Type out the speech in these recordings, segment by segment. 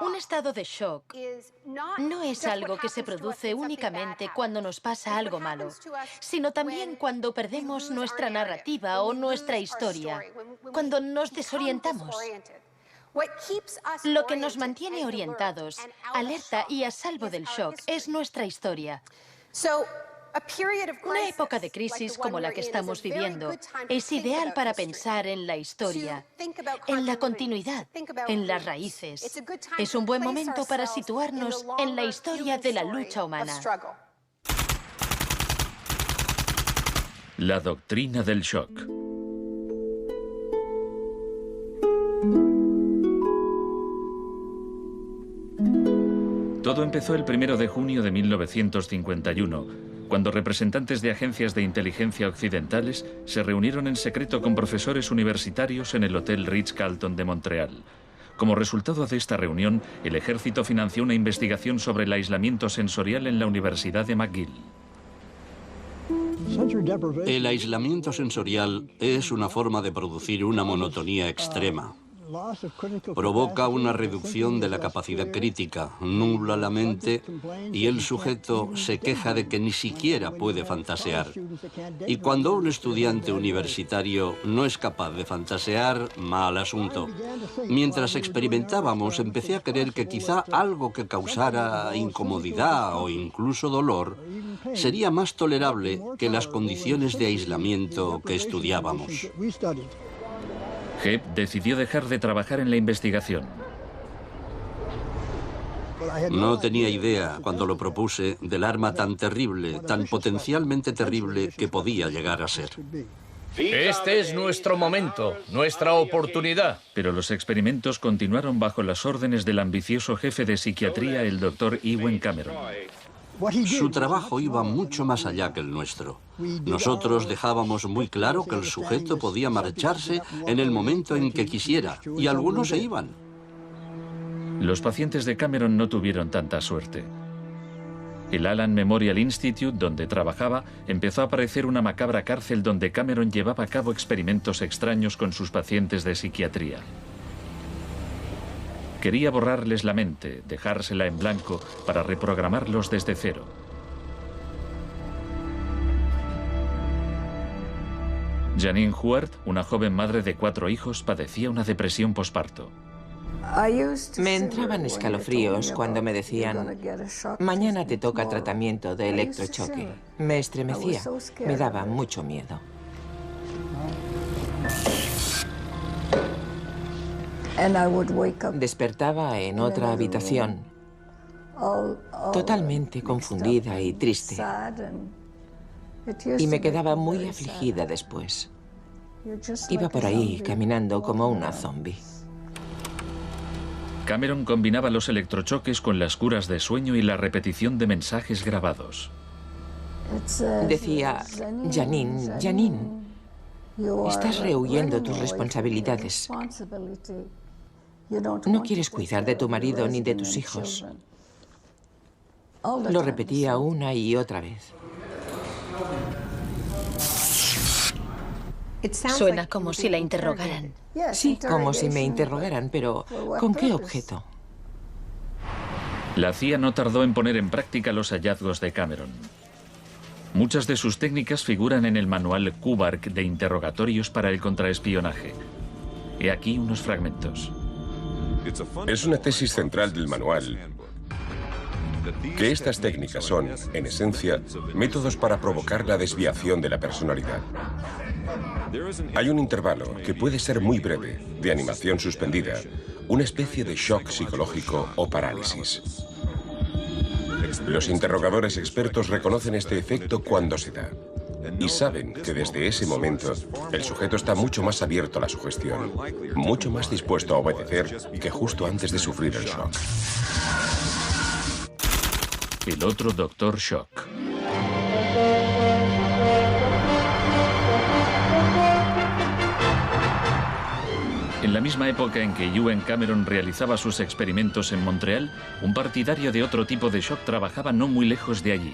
Un estado de shock no es algo que se produce únicamente cuando nos pasa algo malo, sino también cuando perdemos nuestra narrativa o nuestra historia, cuando nos desorientamos. Lo que nos mantiene orientados, alerta y a salvo del shock es nuestra historia. Una época de crisis como la que estamos viviendo es ideal para pensar en la historia, en la continuidad, en las raíces. Es un buen momento para situarnos en la historia de la lucha humana. La doctrina del shock. Todo empezó el 1 de junio de 1951, cuando representantes de agencias de inteligencia occidentales se reunieron en secreto con profesores universitarios en el Hotel Ritz-Carlton de Montreal. Como resultado de esta reunión, el ejército financió una investigación sobre el aislamiento sensorial en la Universidad de McGill. El aislamiento sensorial es una forma de producir una monotonía extrema. Provoca una reducción de la capacidad crítica, nubla la mente y el sujeto se queja de que ni siquiera puede fantasear. Y cuando un estudiante universitario no es capaz de fantasear, mal asunto. Mientras experimentábamos, empecé a creer que quizá algo que causara incomodidad o incluso dolor sería más tolerable que las condiciones de aislamiento que estudiábamos. Hebb decidió dejar de trabajar en la investigación. No tenía idea, cuando lo propuse, del arma tan terrible, tan potencialmente terrible que podía llegar a ser. Este es nuestro momento, nuestra oportunidad. Pero los experimentos continuaron bajo las órdenes del ambicioso jefe de psiquiatría, el Dr. Ewen Cameron. Su trabajo iba mucho más allá que el nuestro. Nosotros dejábamos muy claro que el sujeto podía marcharse en el momento en que quisiera, y algunos se iban. Los pacientes de Cameron no tuvieron tanta suerte. El Allen Memorial Institute, donde trabajaba, empezó a parecer una macabra cárcel donde Cameron llevaba a cabo experimentos extraños con sus pacientes de psiquiatría. Quería borrarles la mente, dejársela en blanco para reprogramarlos desde cero. Janine Huart, una joven madre de 4 hijos, padecía una depresión posparto. Me entraban escalofríos cuando me decían: mañana te toca tratamiento de electrochoque. Me estremecía, me daba mucho miedo. Despertaba en otra habitación, totalmente confundida y triste. Y me quedaba muy afligida después. Iba por ahí caminando como una zombie. Cameron combinaba los electrochoques con las curas de sueño y la repetición de mensajes grabados. Decía: Janine, Janine, estás rehuyendo tus responsabilidades. No quieres cuidar de tu marido ni de tus hijos. Lo repetía una y otra vez. Suena como si la interrogaran. Sí, como si me interrogaran, pero ¿con qué objeto? La CIA no tardó en poner en práctica los hallazgos de Cameron. Muchas de sus técnicas figuran en el manual Kubark de interrogatorios para el contraespionaje. He aquí unos fragmentos. Es una tesis central del manual que estas técnicas son, en esencia, métodos para provocar la desviación de la personalidad. Hay un intervalo, que puede ser muy breve, de animación suspendida, una especie de shock psicológico o parálisis. Los interrogadores expertos reconocen este efecto cuando se da y saben que desde ese momento el sujeto está mucho más abierto a la sugestión, mucho más dispuesto a obedecer que justo antes de sufrir el shock. El otro Dr. Shock. En la misma época en que Ewen Cameron realizaba sus experimentos en Montreal, un partidario de otro tipo de shock trabajaba no muy lejos de allí.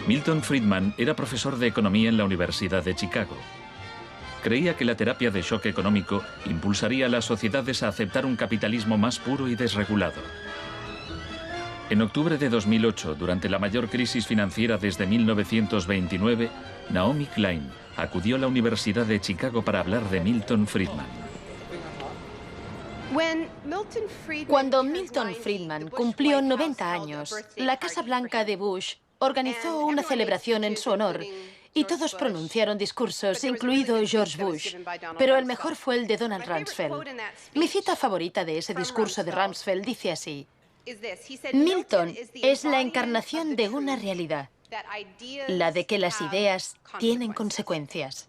Milton Friedman era profesor de economía en la Universidad de Chicago. Creía que la terapia de shock económico impulsaría a las sociedades a aceptar un capitalismo más puro y desregulado. En octubre de 2008, durante la mayor crisis financiera desde 1929, Naomi Klein acudió a la Universidad de Chicago para hablar de Milton Friedman. Cuando Milton Friedman cumplió 90 años, la Casa Blanca de Bush organizó una celebración en su honor y todos pronunciaron discursos, incluido George Bush, pero el mejor fue el de Donald Rumsfeld. Mi cita favorita de ese discurso de Rumsfeld dice así: Milton es la encarnación de una realidad, la de que las ideas tienen consecuencias.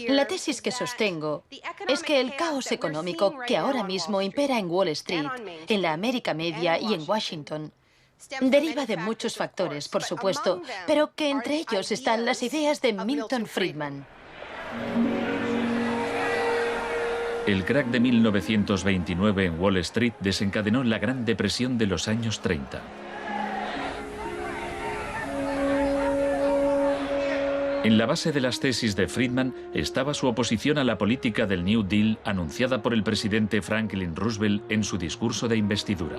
La tesis que sostengo es que el caos económico que ahora mismo impera en Wall Street, en la América Media y en Washington, deriva de muchos factores, por supuesto, pero que entre ellos están las ideas de Milton Friedman. El crack de 1929 en Wall Street desencadenó la Gran Depresión de los años 30. En la base de las tesis de Friedman estaba su oposición a la política del New Deal anunciada por el presidente Franklin Roosevelt en su discurso de investidura.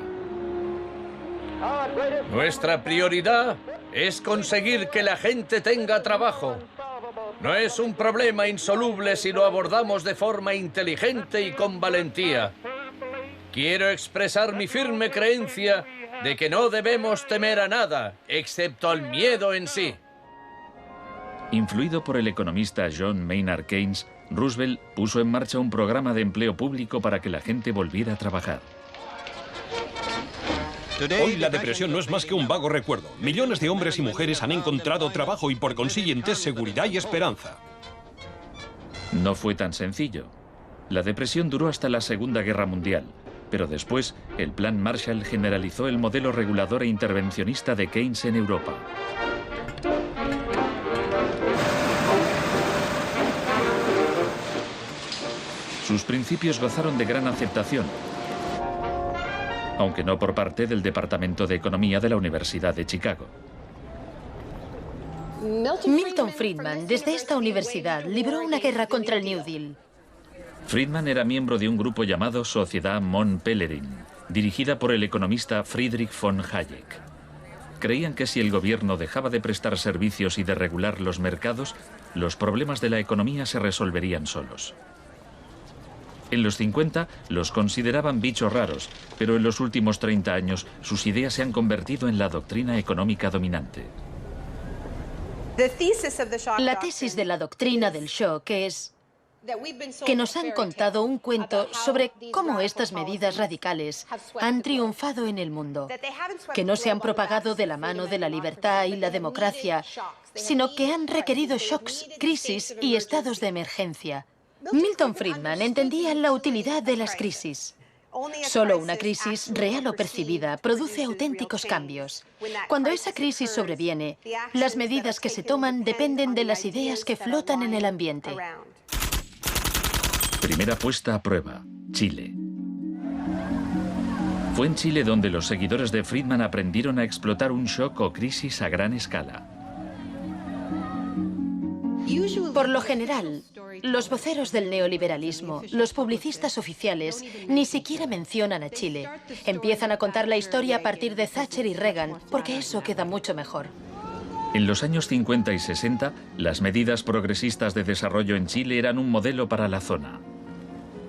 Nuestra prioridad es conseguir que la gente tenga trabajo. No es un problema insoluble si lo abordamos de forma inteligente y con valentía. Quiero expresar mi firme creencia de que no debemos temer a nada, excepto al miedo en sí. Influido por el economista John Maynard Keynes, Roosevelt puso en marcha un programa de empleo público para que la gente volviera a trabajar. Hoy la depresión no es más que un vago recuerdo. Millones de hombres y mujeres han encontrado trabajo y por consiguiente seguridad y esperanza. No fue tan sencillo. La depresión duró hasta la Segunda Guerra Mundial, pero después el Plan Marshall generalizó el modelo regulador e intervencionista de Keynes en Europa. Sus principios gozaron de gran aceptación, aunque no por parte del Departamento de Economía de la Universidad de Chicago. Milton Friedman, desde esta universidad, libró una guerra contra el New Deal. Friedman era miembro de un grupo llamado Sociedad Mont Pelerin, dirigida por el economista Friedrich von Hayek. Creían que si el gobierno dejaba de prestar servicios y de regular los mercados, los problemas de la economía se resolverían solos. En los 50 los consideraban bichos raros, pero en los últimos 30 años sus ideas se han convertido en la doctrina económica dominante. La tesis de la doctrina del shock es que nos han contado un cuento sobre cómo estas medidas radicales han triunfado en el mundo, que no se han propagado de la mano de la libertad y la democracia, sino que han requerido shocks, crisis y estados de emergencia. Milton Friedman entendía la utilidad de las crisis. Solo una crisis, real o percibida, produce auténticos cambios. Cuando esa crisis sobreviene, las medidas que se toman dependen de las ideas que flotan en el ambiente. Primera puesta a prueba, Chile. Fue en Chile donde los seguidores de Friedman aprendieron a explotar un shock o crisis a gran escala. Por lo general, los voceros del neoliberalismo, los publicistas oficiales, ni siquiera mencionan a Chile. Empiezan a contar la historia a partir de Thatcher y Reagan, porque eso queda mucho mejor. En los años 50 y 60, las medidas progresistas de desarrollo en Chile eran un modelo para la zona.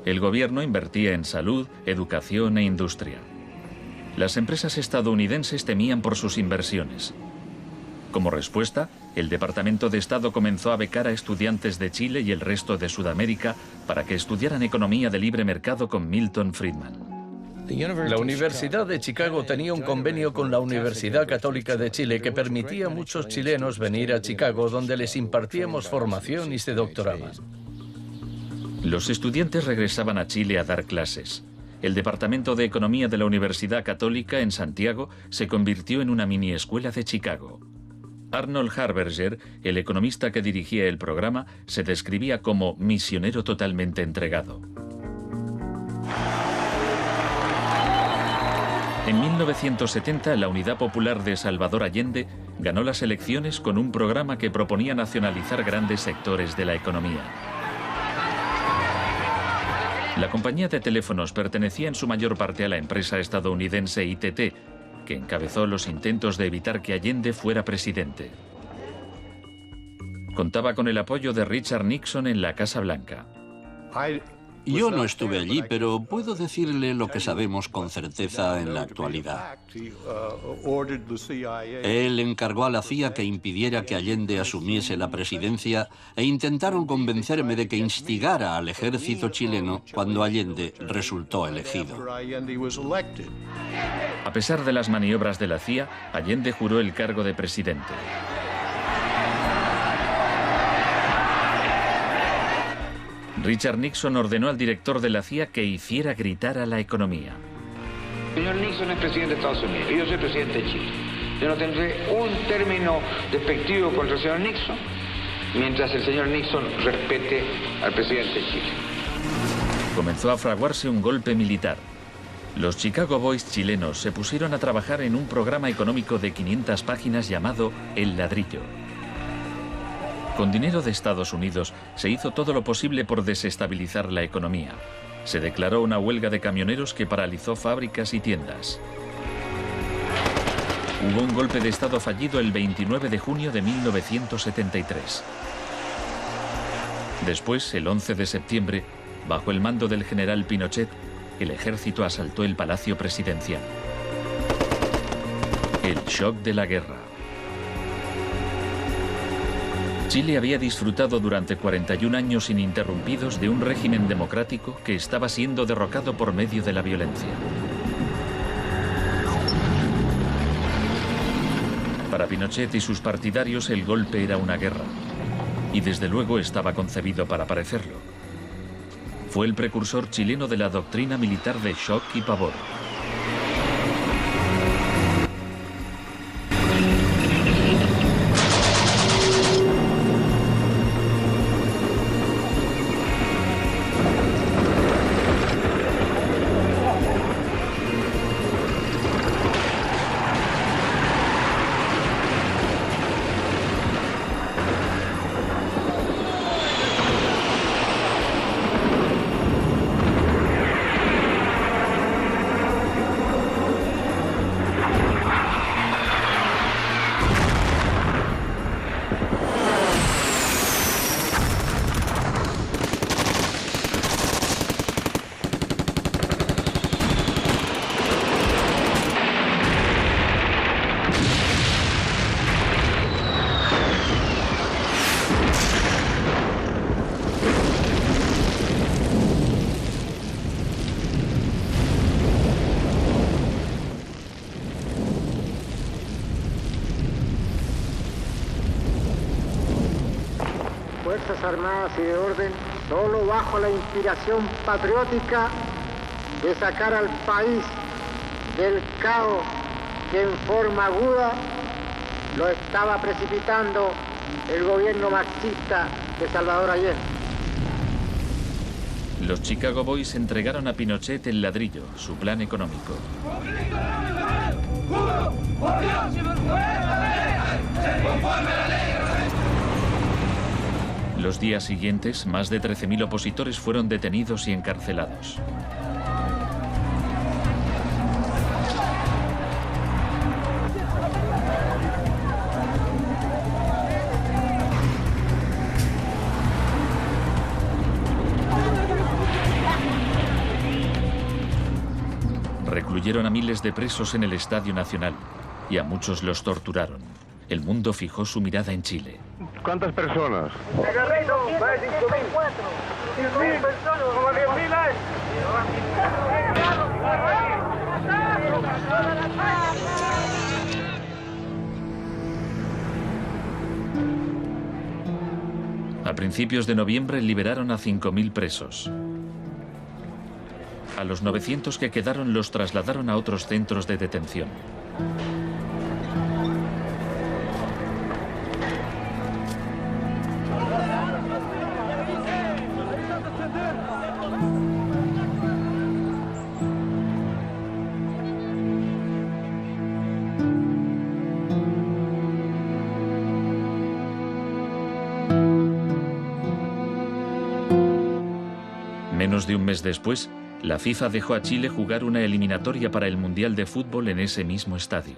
El gobierno invertía en salud, educación e industria. Las empresas estadounidenses temían por sus inversiones. Como respuesta, el Departamento de Estado comenzó a becar a estudiantes de Chile y el resto de Sudamérica para que estudiaran economía de libre mercado con Milton Friedman. La Universidad de Chicago tenía un convenio con la Universidad Católica de Chile que permitía a muchos chilenos venir a Chicago, donde les impartíamos formación y se doctoraban. Los estudiantes regresaban a Chile a dar clases. El Departamento de Economía de la Universidad Católica en Santiago se convirtió en una mini escuela de Chicago. Arnold Harberger, el economista que dirigía el programa, se describía como misionero totalmente entregado. En 1970, la Unidad Popular de Salvador Allende ganó las elecciones con un programa que proponía nacionalizar grandes sectores de la economía. La compañía de teléfonos pertenecía en su mayor parte a la empresa estadounidense ITT, que encabezó los intentos de evitar que Allende fuera presidente. Contaba con el apoyo de Richard Nixon en la Casa Blanca. Yo no estuve allí, pero puedo decirle lo que sabemos con certeza en la actualidad. Él encargó a la CIA que impidiera que Allende asumiese la presidencia e intentaron convencerme de que instigara al ejército chileno cuando Allende resultó elegido. A pesar de las maniobras de la CIA, Allende juró el cargo de presidente. Richard Nixon ordenó al director de la CIA que hiciera gritar a la economía. El señor Nixon es presidente de Estados Unidos y yo soy presidente de Chile. Yo no tendré un término despectivo contra el señor Nixon mientras el señor Nixon respete al presidente de Chile. Comenzó a fraguarse un golpe militar. Los Chicago Boys chilenos se pusieron a trabajar en un programa económico de 500 páginas llamado El Ladrillo. Con dinero de Estados Unidos se hizo todo lo posible por desestabilizar la economía. Se declaró una huelga de camioneros que paralizó fábricas y tiendas. Hubo un golpe de Estado fallido el 29 de junio de 1973. Después, el 11 de septiembre, bajo el mando del general Pinochet, el ejército asaltó el Palacio Presidencial. El shock de la guerra. Chile había disfrutado durante 41 años ininterrumpidos de un régimen democrático que estaba siendo derrocado por medio de la violencia. Para Pinochet y sus partidarios el golpe era una guerra, y desde luego estaba concebido para parecerlo. Fue el precursor chileno de la doctrina militar de shock y pavor. Fuerzas Armadas y de Orden, solo bajo la inspiración patriótica de sacar al país del caos que en forma aguda lo estaba precipitando el gobierno marxista de Salvador Allende. Los Chicago Boys entregaron a Pinochet el ladrillo, su plan económico. Los días siguientes, más de 13.000 opositores fueron detenidos y encarcelados. Recluyeron a miles de presos en el Estadio Nacional y a muchos los torturaron. El mundo fijó su mirada en Chile. ¿Cuántas personas? Más de 10.000 personas, como 10.000 hay. A principios de noviembre liberaron a 5.000 presos. A los 900 que quedaron los trasladaron a otros centros de detención. Menos de un mes después, la FIFA dejó a Chile jugar una eliminatoria para el Mundial de Fútbol en ese mismo estadio.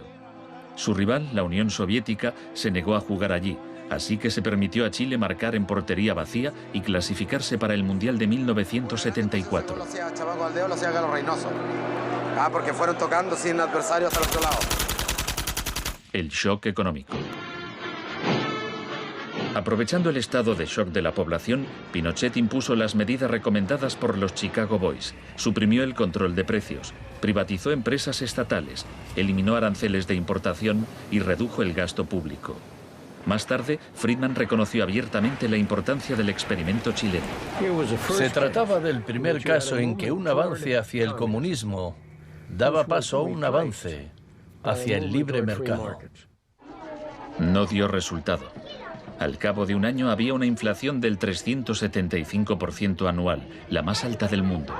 Su rival, la Unión Soviética, se negó a jugar allí, así que se permitió a Chile marcar en portería vacía y clasificarse para el Mundial de 1974. Lo hacía Chavaco al dedo, lo hacía Galo Reynoso. Porque fueron tocando sin adversario hasta el otro lado. El shock económico. Aprovechando el estado de shock de la población, Pinochet impuso las medidas recomendadas por los Chicago Boys, suprimió el control de precios, privatizó empresas estatales, eliminó aranceles de importación y redujo el gasto público. Más tarde, Friedman reconoció abiertamente la importancia del experimento chileno. Se trataba del primer caso en que un avance hacia el comunismo daba paso a un avance hacia el libre mercado. No dio resultado. Al cabo de un año había una inflación del 375% anual, la más alta del mundo.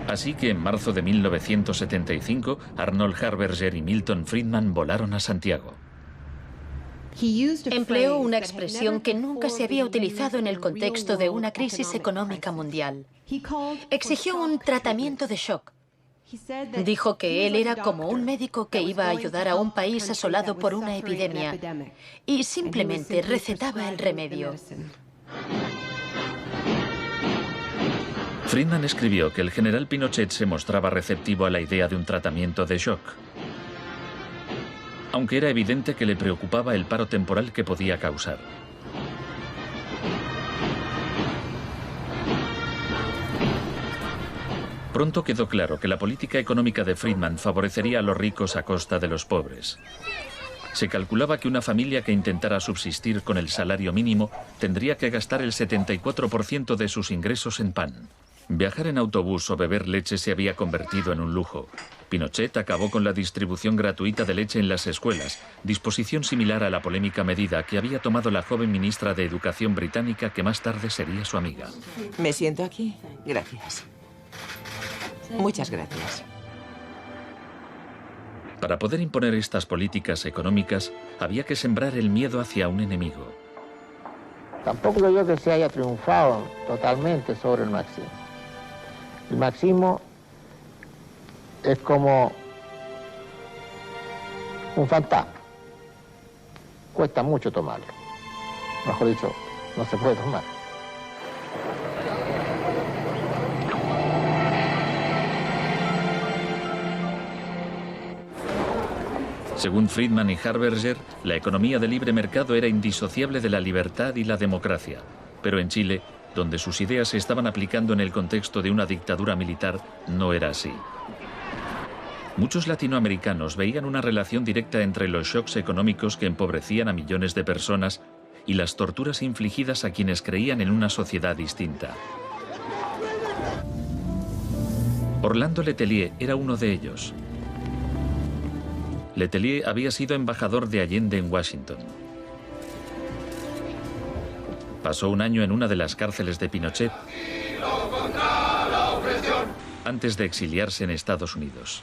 Así que en marzo de 1975, Arnold Harberger y Milton Friedman volaron a Santiago. Empleó una expresión que nunca se había utilizado en el contexto de una crisis económica mundial. Exigió un tratamiento de shock. Dijo que él era como un médico que iba a ayudar a un país asolado por una epidemia y simplemente recetaba el remedio. Friedman escribió que el general Pinochet se mostraba receptivo a la idea de un tratamiento de shock, aunque era evidente que le preocupaba el paro temporal que podía causar. Pronto quedó claro que la política económica de Friedman favorecería a los ricos a costa de los pobres. Se calculaba que una familia que intentara subsistir con el salario mínimo tendría que gastar el 74% de sus ingresos en pan. Viajar en autobús o beber leche se había convertido en un lujo. Pinochet acabó con la distribución gratuita de leche en las escuelas, disposición similar a la polémica medida que había tomado la joven ministra de Educación británica que más tarde sería su amiga. ¿Me siento aquí? Gracias. Muchas gracias. Para poder imponer estas políticas económicas, había que sembrar el miedo hacia un enemigo. Tampoco creo yo que se haya triunfado totalmente sobre el marxismo. El marxismo es como un fantasma. Cuesta mucho tomarlo. Mejor dicho, no se puede tomar. Según Friedman y Harberger, la economía de libre mercado era indisociable de la libertad y la democracia. Pero en Chile, donde sus ideas se estaban aplicando en el contexto de una dictadura militar, no era así. Muchos latinoamericanos veían una relación directa entre los shocks económicos que empobrecían a millones de personas y las torturas infligidas a quienes creían en una sociedad distinta. Orlando Letelier era uno de ellos. Letelier había sido embajador de Allende en Washington. Pasó un año en una de las cárceles de Pinochet antes de exiliarse en Estados Unidos.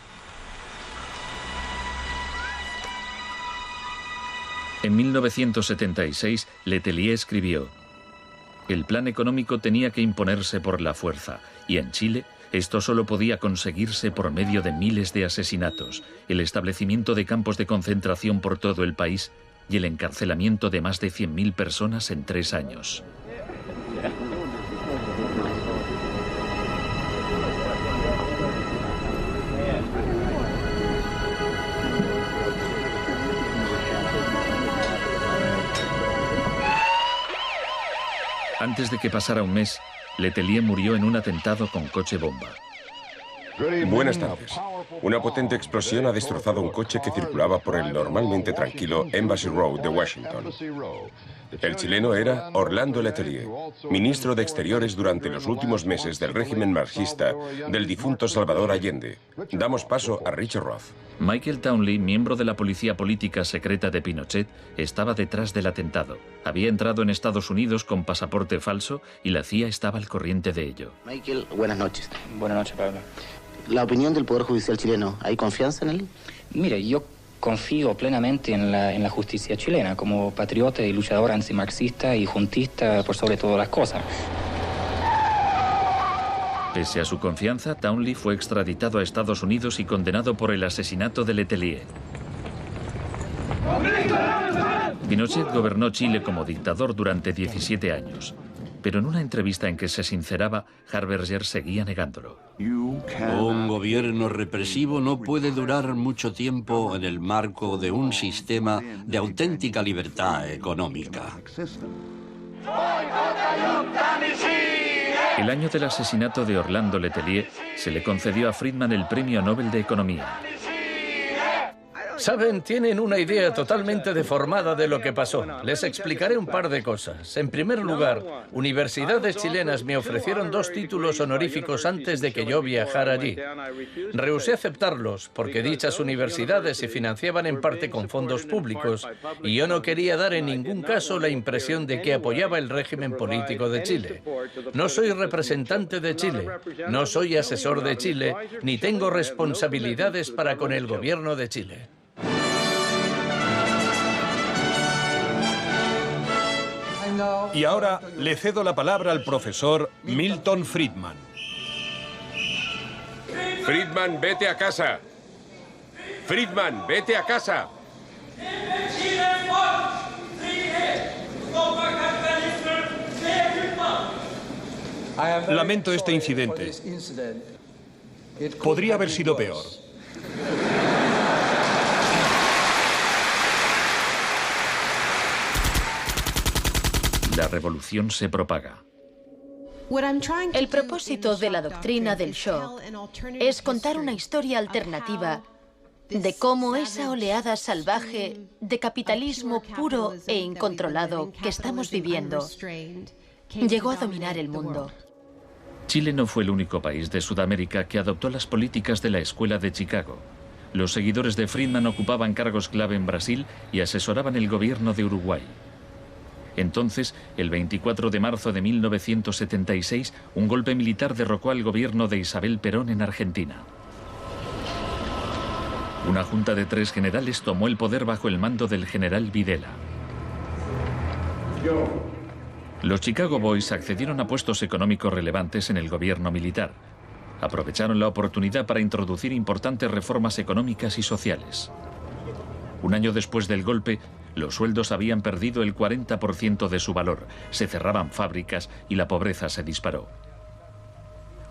En 1976, Letelier escribió: "El plan económico tenía que imponerse por la fuerza, y en Chile esto solo podía conseguirse por medio de miles de asesinatos, el establecimiento de campos de concentración por todo el país y el encarcelamiento de más de 100.000 personas en 3 años. Antes de que pasara un mes, Letelier murió en un atentado con coche bomba. Buenas tardes. Una potente explosión ha destrozado un coche que circulaba por el normalmente tranquilo Embassy Road de Washington. El chileno era Orlando Letelier, ministro de Exteriores durante los últimos meses del régimen marxista del difunto Salvador Allende. Damos paso a Richard Roth. Michael Townley, miembro de la policía política secreta de Pinochet, estaba detrás del atentado. Había entrado en Estados Unidos con pasaporte falso y la CIA estaba al corriente de ello. Michael, buenas noches. Buenas noches, Pablo. La opinión del Poder Judicial chileno, ¿hay confianza en él? Mire, yo confío plenamente en la justicia chilena como patriota y luchador antimarxista y juntista por sobre todas las cosas. Pese a su confianza, Townley fue extraditado a Estados Unidos y condenado por el asesinato de Letelier. Pinochet gobernó Chile como dictador durante 17 años, pero en una entrevista en que se sinceraba, Harberger seguía negándolo. Un gobierno represivo no puede durar mucho tiempo en el marco de un sistema de auténtica libertad económica. El año del asesinato de Orlando Letelier se le concedió a Friedman el Premio Nobel de Economía. Saben, tienen una idea totalmente deformada de lo que pasó. Les explicaré un par de cosas. En primer lugar, universidades chilenas me ofrecieron 2 títulos honoríficos antes de que yo viajara allí. Rehusé aceptarlos porque dichas universidades se financiaban en parte con fondos públicos y yo no quería dar en ningún caso la impresión de que apoyaba el régimen político de Chile. No soy representante de Chile, no soy asesor de Chile, ni tengo responsabilidades para con el gobierno de Chile. Y ahora le cedo la palabra al profesor Milton Friedman. Friedman, vete a casa. Friedman, vete a casa. Lamento este incidente. Podría haber sido peor. La revolución se propaga. El propósito de la doctrina del shock es contar una historia alternativa de cómo esa oleada salvaje de capitalismo puro e incontrolado que estamos viviendo llegó a dominar el mundo. Chile no fue el único país de Sudamérica que adoptó las políticas de la Escuela de Chicago. Los seguidores de Friedman ocupaban cargos clave en Brasil y asesoraban el gobierno de Uruguay. Entonces, el 24 de marzo de 1976, un golpe militar derrocó al gobierno de Isabel Perón en Argentina. Una junta de 3 generales tomó el poder bajo el mando del general Videla. Los Chicago Boys accedieron a puestos económicos relevantes en el gobierno militar. Aprovecharon la oportunidad para introducir importantes reformas económicas y sociales. Un año después del golpe, los sueldos habían perdido el 40% de su valor, se cerraban fábricas y la pobreza se disparó.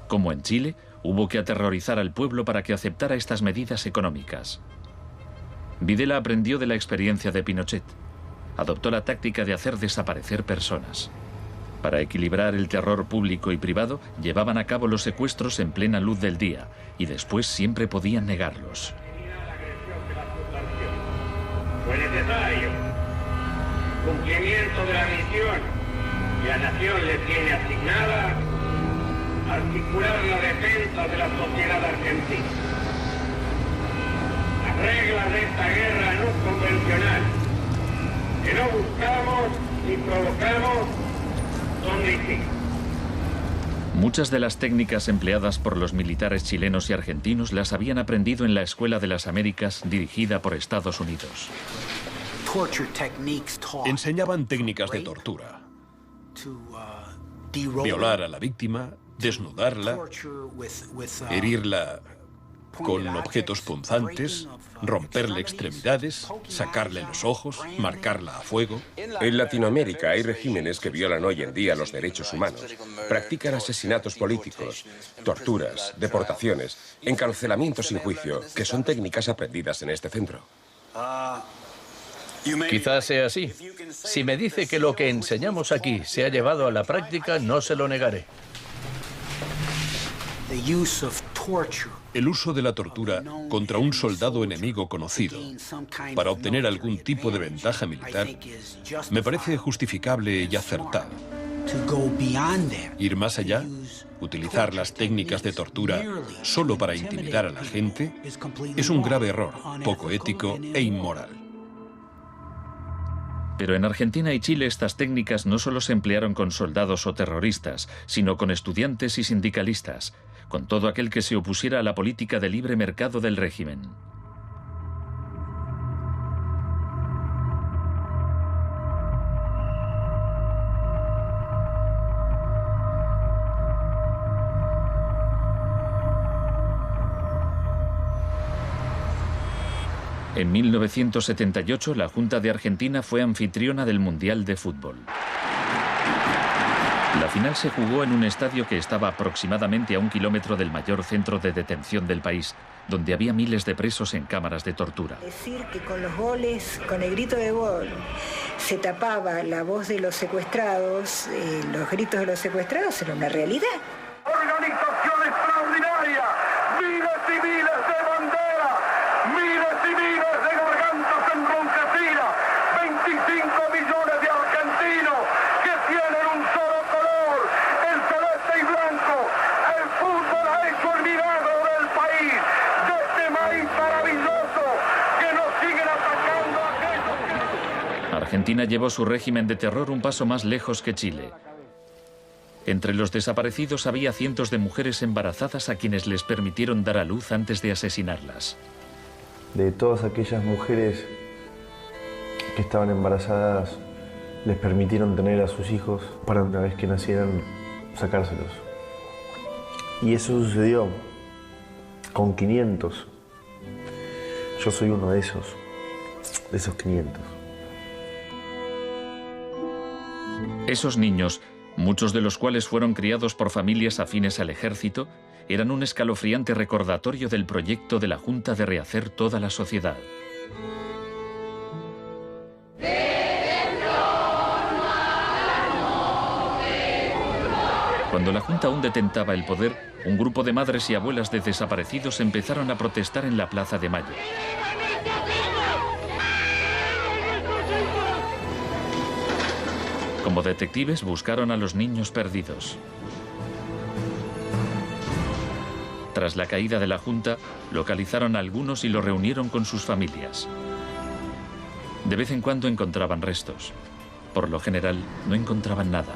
Como en Chile, hubo que aterrorizar al pueblo para que aceptara estas medidas económicas. Videla aprendió de la experiencia de Pinochet. Adoptó la táctica de hacer desaparecer personas. Para equilibrar el terror público y privado, llevaban a cabo los secuestros en plena luz del día y después siempre podían negarlos. Fue necesario cumplimiento de la misión que la nación le tiene asignada, articular la defensa de la sociedad argentina. Las reglas de esta guerra no convencional, que no buscamos ni provocamos, son distintas. Muchas de las técnicas empleadas por los militares chilenos y argentinos las habían aprendido en la Escuela de las Américas dirigida por Estados Unidos. Enseñaban técnicas de tortura. Violar a la víctima, desnudarla, herirla con objetos punzantes, romperle extremidades, sacarle los ojos, marcarla a fuego. En Latinoamérica hay regímenes que violan hoy en día los derechos humanos. Practican asesinatos políticos, torturas, deportaciones, encarcelamientos sin juicio, que son técnicas aprendidas en este centro. Quizás sea así. Si me dice que lo que enseñamos aquí se ha llevado a la práctica, no se lo negaré. El uso de la tortura contra un soldado enemigo conocido para obtener algún tipo de ventaja militar me parece justificable y acertado. Ir más allá, utilizar las técnicas de tortura solo para intimidar a la gente, es un grave error, poco ético e inmoral. Pero en Argentina y Chile estas técnicas no solo se emplearon con soldados o terroristas, sino con estudiantes y sindicalistas, con todo aquel que se opusiera a la política de libre mercado del régimen. En 1978, la Junta de Argentina fue anfitriona del Mundial de Fútbol. La final se jugó en un estadio que estaba aproximadamente a 1 kilómetro del mayor centro de detención del país, donde había miles de presos en cámaras de tortura. Decir que con los goles, con el grito de gol, se tapaba la voz de los secuestrados, los gritos de los secuestrados era una realidad. Organización extraordinaria, miles y miles de banderas, miles y miles de gargantas enronquecidas, 25 millones de argentinos que tienen un solo color, el celeste y blanco. El fútbol ha hecho el milagro del país, de este maíz maravilloso que nos siguen atacando a aquellos que... Argentina llevó su régimen de terror un paso más lejos que Chile. Entre los desaparecidos había cientos de mujeres embarazadas a quienes les permitieron dar a luz antes de asesinarlas. De todas aquellas mujeres que estaban embarazadas, les permitieron tener a sus hijos para una vez que nacieran, sacárselos. Y eso sucedió con 500. Yo soy uno de esos 500. Esos niños, muchos de los cuales fueron criados por familias afines al ejército, eran un escalofriante recordatorio del proyecto de la Junta de rehacer toda la sociedad. Cuando la Junta aún detentaba el poder, un grupo de madres y abuelas de desaparecidos empezaron a protestar en la Plaza de Mayo. Como detectives buscaron a los niños perdidos. Tras la caída de la Junta, localizaron a algunos y los reunieron con sus familias. De vez en cuando encontraban restos. Por lo general, no encontraban nada.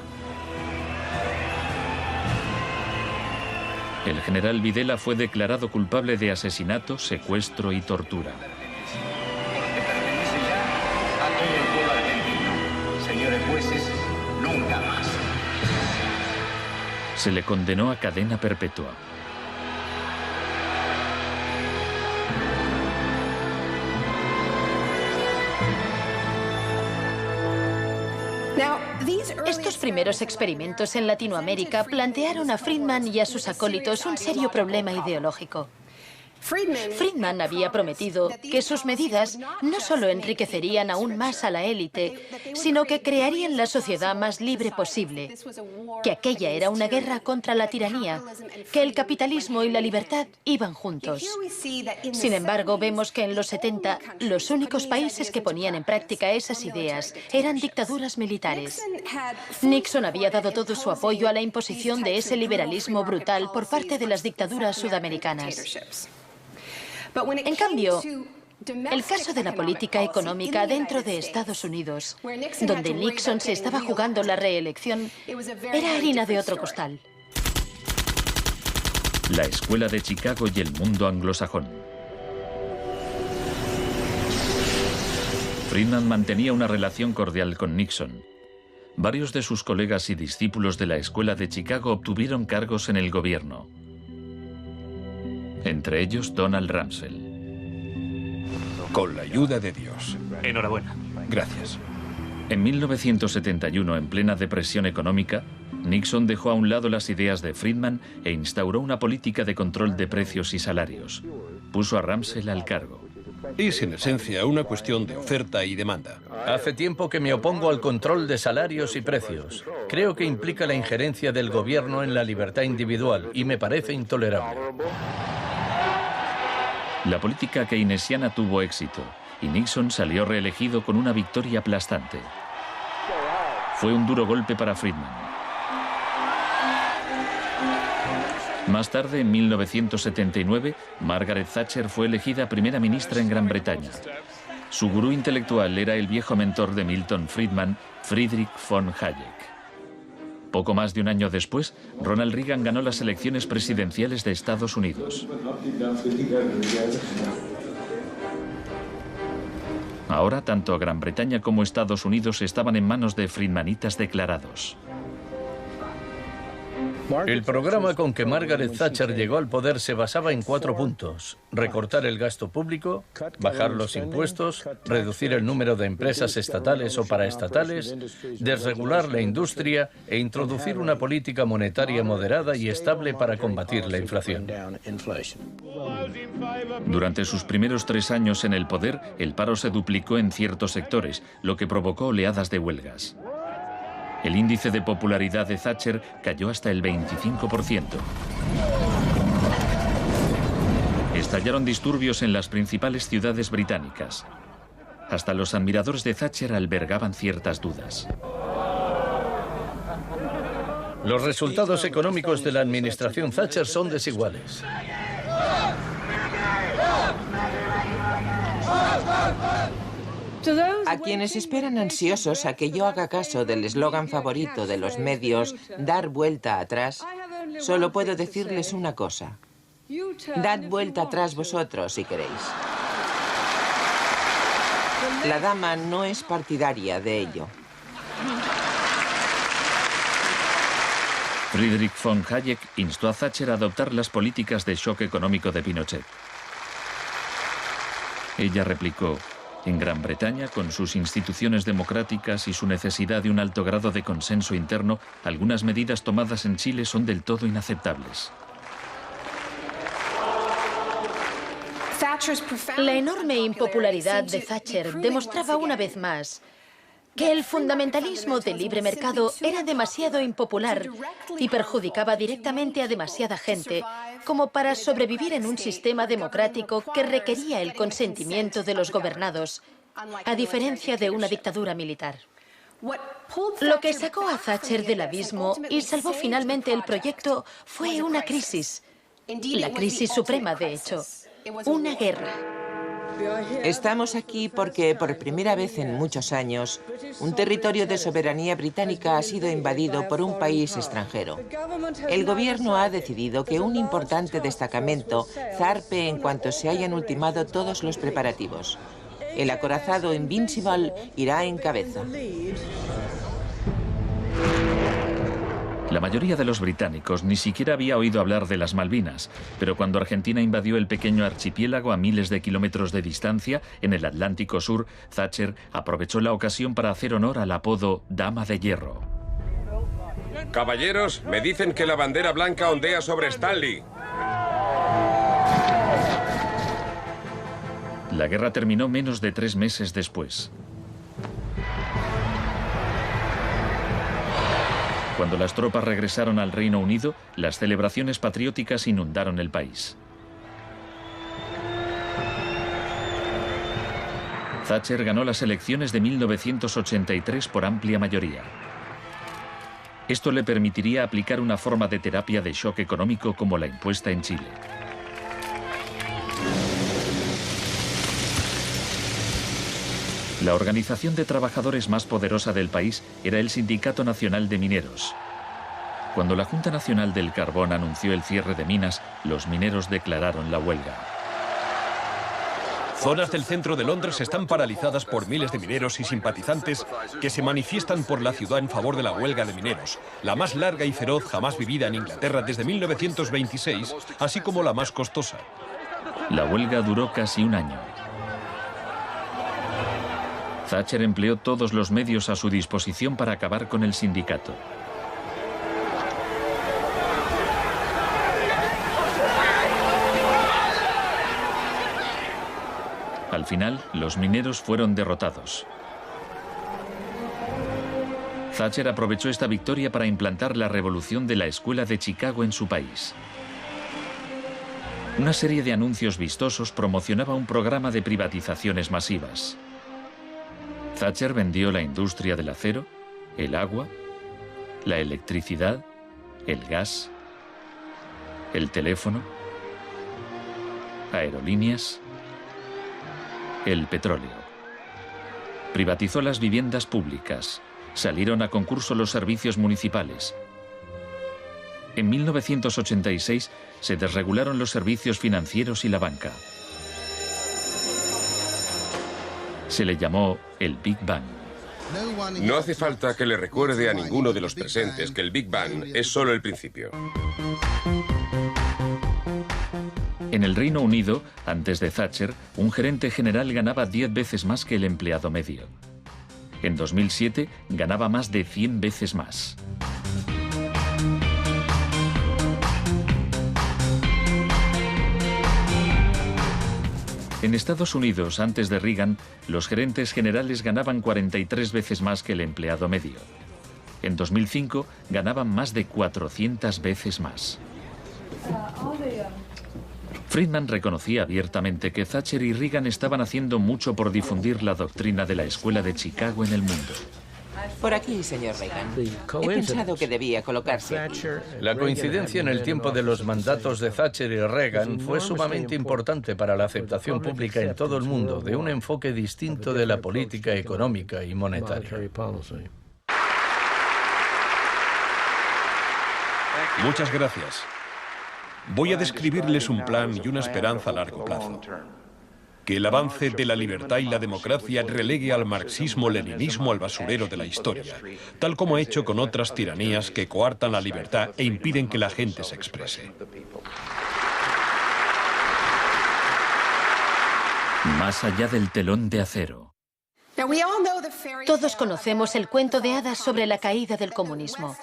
El general Videla fue declarado culpable de asesinato, secuestro y tortura. Señores jueces, nunca más. Se le condenó a cadena perpetua. Estos primeros experimentos en Latinoamérica plantearon a Friedman y a sus acólitos un serio problema ideológico. Friedman había prometido que sus medidas no solo enriquecerían aún más a la élite, sino que crearían la sociedad más libre posible, que aquella era una guerra contra la tiranía, que el capitalismo y la libertad iban juntos. Sin embargo, vemos que en los 70 los únicos países que ponían en práctica esas ideas eran dictaduras militares. Nixon había dado todo su apoyo a la imposición de ese liberalismo brutal por parte de las dictaduras sudamericanas. En cambio, el caso de la política económica dentro de Estados Unidos, donde Nixon se estaba jugando la reelección, era harina de otro costal. La Escuela de Chicago y el mundo anglosajón. Friedman mantenía una relación cordial con Nixon. Varios de sus colegas y discípulos de la Escuela de Chicago obtuvieron cargos en el gobierno. Entre ellos Donald Rumsfeld. Con la ayuda de Dios. Enhorabuena. Gracias. En 1971, en plena depresión económica, Nixon dejó a un lado las ideas de Friedman e instauró una política de control de precios y salarios. Puso a Rumsfeld al cargo. Es en esencia una cuestión de oferta y demanda. Hace tiempo que me opongo al control de salarios y precios. Creo que implica la injerencia del gobierno en la libertad individual y me parece intolerable. La política keynesiana tuvo éxito y Nixon salió reelegido con una victoria aplastante. Fue un duro golpe para Friedman. Más tarde, en 1979, Margaret Thatcher fue elegida primera ministra en Gran Bretaña. Su gurú intelectual era el viejo mentor de Milton Friedman, Friedrich von Hayek. Poco más de un año después, Ronald Reagan ganó las elecciones presidenciales de Estados Unidos. Ahora, tanto Gran Bretaña como Estados Unidos estaban en manos de friedmanitas declarados. El programa con que Margaret Thatcher llegó al poder se basaba en 4 puntos: recortar el gasto público, bajar los impuestos, reducir el número de empresas estatales o paraestatales, desregular la industria e introducir una política monetaria moderada y estable para combatir la inflación. Durante sus primeros 3 años en el poder, el paro se duplicó en ciertos sectores, lo que provocó oleadas de huelgas. El índice de popularidad de Thatcher cayó hasta el 25%. Estallaron disturbios en las principales ciudades británicas. Hasta los admiradores de Thatcher albergaban ciertas dudas. Los resultados económicos de la administración Thatcher son desiguales. A quienes esperan ansiosos a que yo haga caso del eslogan favorito de los medios, dar vuelta atrás, solo puedo decirles una cosa: dad vuelta atrás vosotros si queréis. La dama no es partidaria de ello. Friedrich von Hayek instó a Thatcher a adoptar las políticas de shock económico de Pinochet. Ella replicó: en Gran Bretaña, con sus instituciones democráticas y su necesidad de un alto grado de consenso interno, algunas medidas tomadas en Chile son del todo inaceptables. La enorme impopularidad de Thatcher demostraba una vez más que el fundamentalismo del libre mercado era demasiado impopular y perjudicaba directamente a demasiada gente como para sobrevivir en un sistema democrático que requería el consentimiento de los gobernados, a diferencia de una dictadura militar. Lo que sacó a Thatcher del abismo y salvó finalmente el proyecto fue una crisis, la crisis suprema, de hecho, una guerra. Estamos aquí porque, por primera vez en muchos años, un territorio de soberanía británica ha sido invadido por un país extranjero. El gobierno ha decidido que un importante destacamento zarpe en cuanto se hayan ultimado todos los preparativos. El acorazado Invincible irá en cabeza. La mayoría de los británicos ni siquiera había oído hablar de las Malvinas, pero cuando Argentina invadió el pequeño archipiélago a miles de kilómetros de distancia, en el Atlántico Sur, Thatcher aprovechó la ocasión para hacer honor al apodo Dama de Hierro. Caballeros, me dicen que la bandera blanca ondea sobre Stanley. La guerra terminó menos de 3 meses después. Cuando las tropas regresaron al Reino Unido, las celebraciones patrióticas inundaron el país. Thatcher ganó las elecciones de 1983 por amplia mayoría. Esto le permitiría aplicar una forma de terapia de shock económico como la impuesta en Chile. La organización de trabajadores más poderosa del país era el Sindicato Nacional de Mineros. Cuando la Junta Nacional del Carbón anunció el cierre de minas, los mineros declararon la huelga. Zonas del centro de Londres están paralizadas por miles de mineros y simpatizantes que se manifiestan por la ciudad en favor de la huelga de mineros, la más larga y feroz jamás vivida en Inglaterra desde 1926, así como la más costosa. La huelga duró casi un año. Thatcher empleó todos los medios a su disposición para acabar con el sindicato. Al final, los mineros fueron derrotados. Thatcher aprovechó esta victoria para implantar la revolución de la Escuela de Chicago en su país. Una serie de anuncios vistosos promocionaba un programa de privatizaciones masivas. Thatcher vendió la industria del acero, el agua, la electricidad, el gas, el teléfono, aerolíneas, el petróleo. Privatizó las viviendas públicas, salieron a concurso los servicios municipales. En 1986 se desregularon los servicios financieros y la banca. Se le llamó el Big Bang. No hace falta que le recuerde a ninguno de los presentes que el Big Bang es solo el principio. En el Reino Unido, antes de Thatcher, un gerente general ganaba 10 veces más que el empleado medio. En 2007 ganaba más de 100 veces más. En Estados Unidos, antes de Reagan, los gerentes generales ganaban 43 veces más que el empleado medio. En 2005 ganaban más de 400 veces más. Friedman reconocía abiertamente que Thatcher y Reagan estaban haciendo mucho por difundir la doctrina de la Escuela de Chicago en el mundo. Por aquí, señor Reagan. He pensado que debía colocarse aquí. La coincidencia en el tiempo de los mandatos de Thatcher y Reagan fue sumamente importante para la aceptación pública en todo el mundo de un enfoque distinto de la política económica y monetaria. Muchas gracias. Voy a describirles un plan y una esperanza a largo plazo. Que el avance de la libertad y la democracia relegue al marxismo-leninismo al basurero de la historia, tal como ha hecho con otras tiranías que coartan la libertad e impiden que la gente se exprese. Más allá del telón de acero. Todos conocemos el cuento de hadas sobre la caída del comunismo.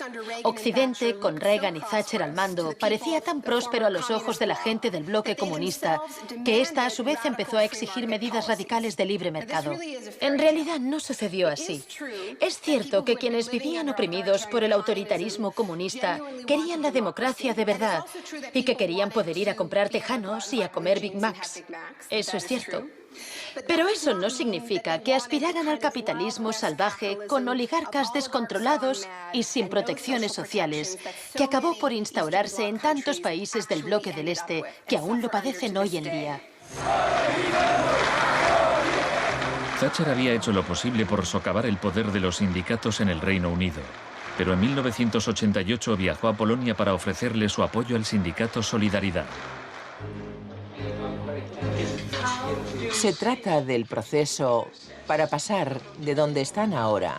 Occidente, con Reagan y Thatcher al mando, parecía tan próspero a los ojos de la gente del bloque comunista que ésta a su vez empezó a exigir medidas radicales de libre mercado. En realidad no sucedió así. Es cierto que quienes vivían oprimidos por el autoritarismo comunista querían la democracia de verdad y que querían poder ir a comprar tejanos y a comer Big Macs. Eso es cierto. Pero eso no significa que aspiraran al capitalismo salvaje con oligarcas descontrolados y sin protecciones sociales, que acabó por instaurarse en tantos países del bloque del Este que aún lo padecen hoy en día. Thatcher había hecho lo posible por socavar el poder de los sindicatos en el Reino Unido, pero en 1988 viajó a Polonia para ofrecerle su apoyo al sindicato Solidaridad. Se trata del proceso para pasar de donde están ahora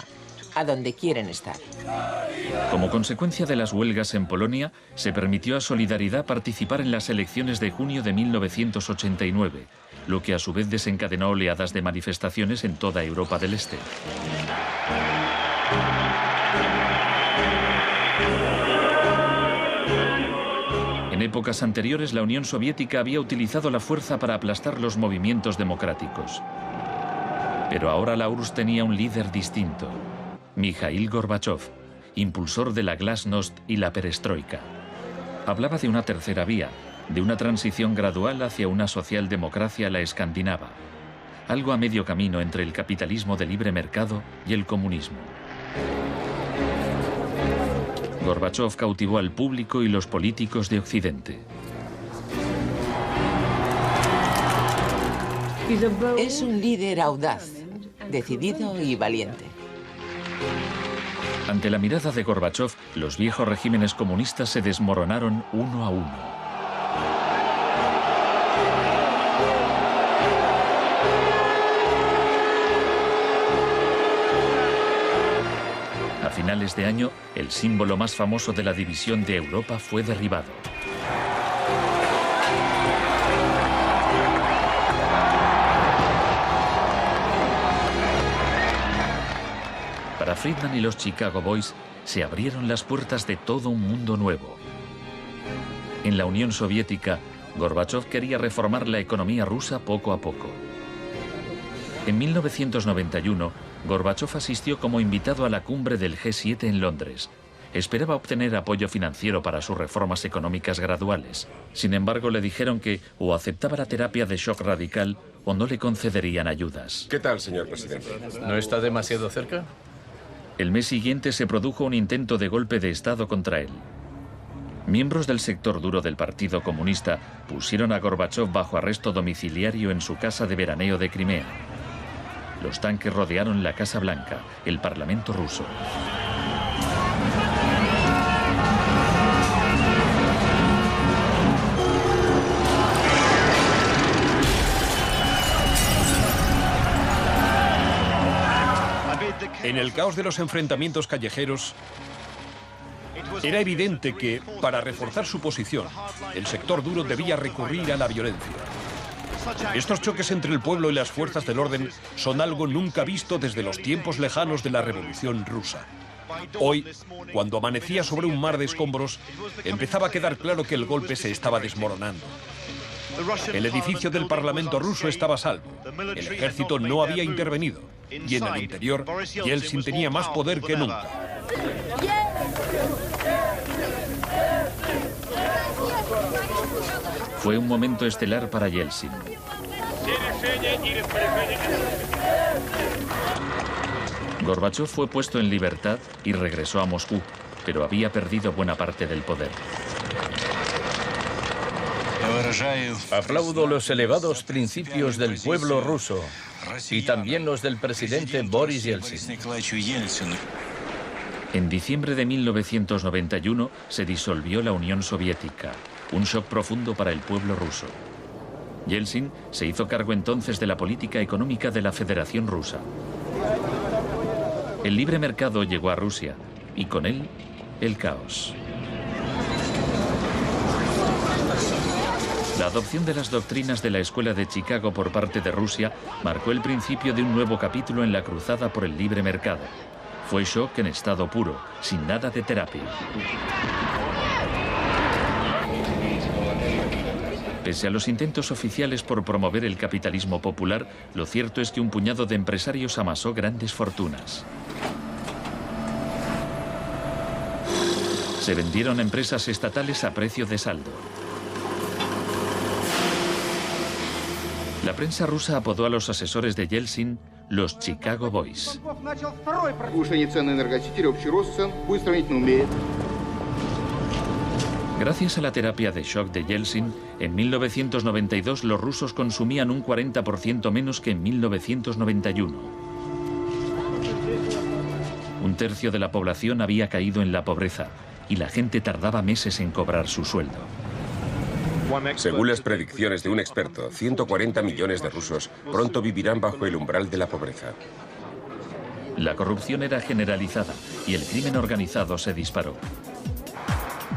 a donde quieren estar. Como consecuencia de las huelgas en Polonia, se permitió a Solidaridad participar en las elecciones de junio de 1989, lo que a su vez desencadenó oleadas de manifestaciones en toda Europa del Este. En épocas anteriores, la Unión Soviética había utilizado la fuerza para aplastar los movimientos democráticos. Pero ahora la URSS tenía un líder distinto, Mikhail Gorbachov, impulsor de la Glasnost y la Perestroika. Hablaba de una tercera vía, de una transición gradual hacia una socialdemocracia a la escandinava, algo a medio camino entre el capitalismo de libre mercado y el comunismo. Gorbachov cautivó al público y los políticos de Occidente. Es un líder audaz, decidido y valiente. Ante la mirada de Gorbachov, los viejos regímenes comunistas se desmoronaron uno a uno. A finales de año, el símbolo más famoso de la división de Europa fue derribado. Para Friedman y los Chicago Boys, se abrieron las puertas de todo un mundo nuevo. En la Unión Soviética, Gorbachov quería reformar la economía rusa poco a poco. En 1991, Gorbachov asistió como invitado a la cumbre del G7 en Londres. Esperaba obtener apoyo financiero para sus reformas económicas graduales. Sin embargo, le dijeron que o aceptaba la terapia de shock radical o no le concederían ayudas. ¿Qué tal, señor presidente? ¿No está demasiado cerca? El mes siguiente se produjo un intento de golpe de Estado contra él. Miembros del sector duro del Partido Comunista pusieron a Gorbachov bajo arresto domiciliario en su casa de veraneo de Crimea. Los tanques rodearon la Casa Blanca, el Parlamento ruso. En En el caos de los enfrentamientos callejeros, era evidente que, para reforzar su posición, el sector duro debía recurrir a la violencia. Estos choques entre el pueblo y las fuerzas del orden son algo nunca visto desde los tiempos lejanos de la Revolución Rusa. Hoy, cuando amanecía sobre un mar de escombros, empezaba a quedar claro que el golpe se estaba desmoronando. El edificio del Parlamento ruso estaba a salvo. El ejército no había intervenido. Y en el interior, Yeltsin tenía más poder que nunca. Fue un momento estelar para Yeltsin. Gorbachov fue puesto en libertad y regresó a Moscú, pero había perdido buena parte del poder. Aplaudo los elevados principios del pueblo ruso y también los del presidente Boris Yeltsin. En diciembre de 1991 se disolvió la Unión Soviética, un shock profundo para el pueblo ruso. Yeltsin se hizo cargo entonces de la política económica de la Federación Rusa. El libre mercado llegó a Rusia y con él el caos. La adopción de las doctrinas de la Escuela de Chicago por parte de Rusia marcó el principio de un nuevo capítulo en la cruzada por el libre mercado. Fue shock en estado puro, sin nada de terapia. Pese a los intentos oficiales por promover el capitalismo popular, lo cierto es que un puñado de empresarios amasó grandes fortunas. Se vendieron empresas estatales a precio de saldo. La prensa rusa apodó a los asesores de Yeltsin los Chicago Boys. Gracias a la terapia de shock de Yeltsin, en 1992 los rusos consumían un 40% menos que en 1991. Un tercio de la población había caído en la pobreza y la gente tardaba meses en cobrar su sueldo. Según las predicciones de un experto, 140 millones de rusos pronto vivirán bajo el umbral de la pobreza. La corrupción era generalizada y el crimen organizado se disparó.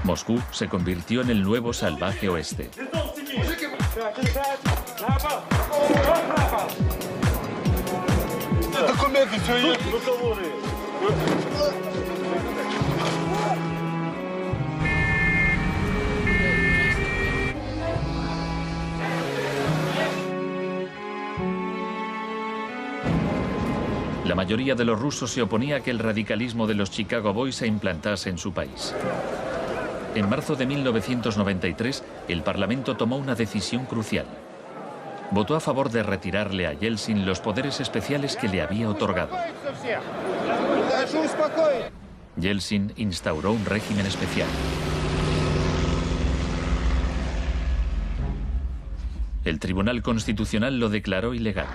Moscú se convirtió en el nuevo salvaje oeste. La mayoría de los rusos se oponía a que el radicalismo de los Chicago Boys se implantase en su país. En marzo de 1993, el Parlamento tomó una decisión crucial. Votó a favor de retirarle a Yeltsin los poderes especiales que le había otorgado. Yeltsin instauró un régimen especial. El Tribunal Constitucional lo declaró ilegal.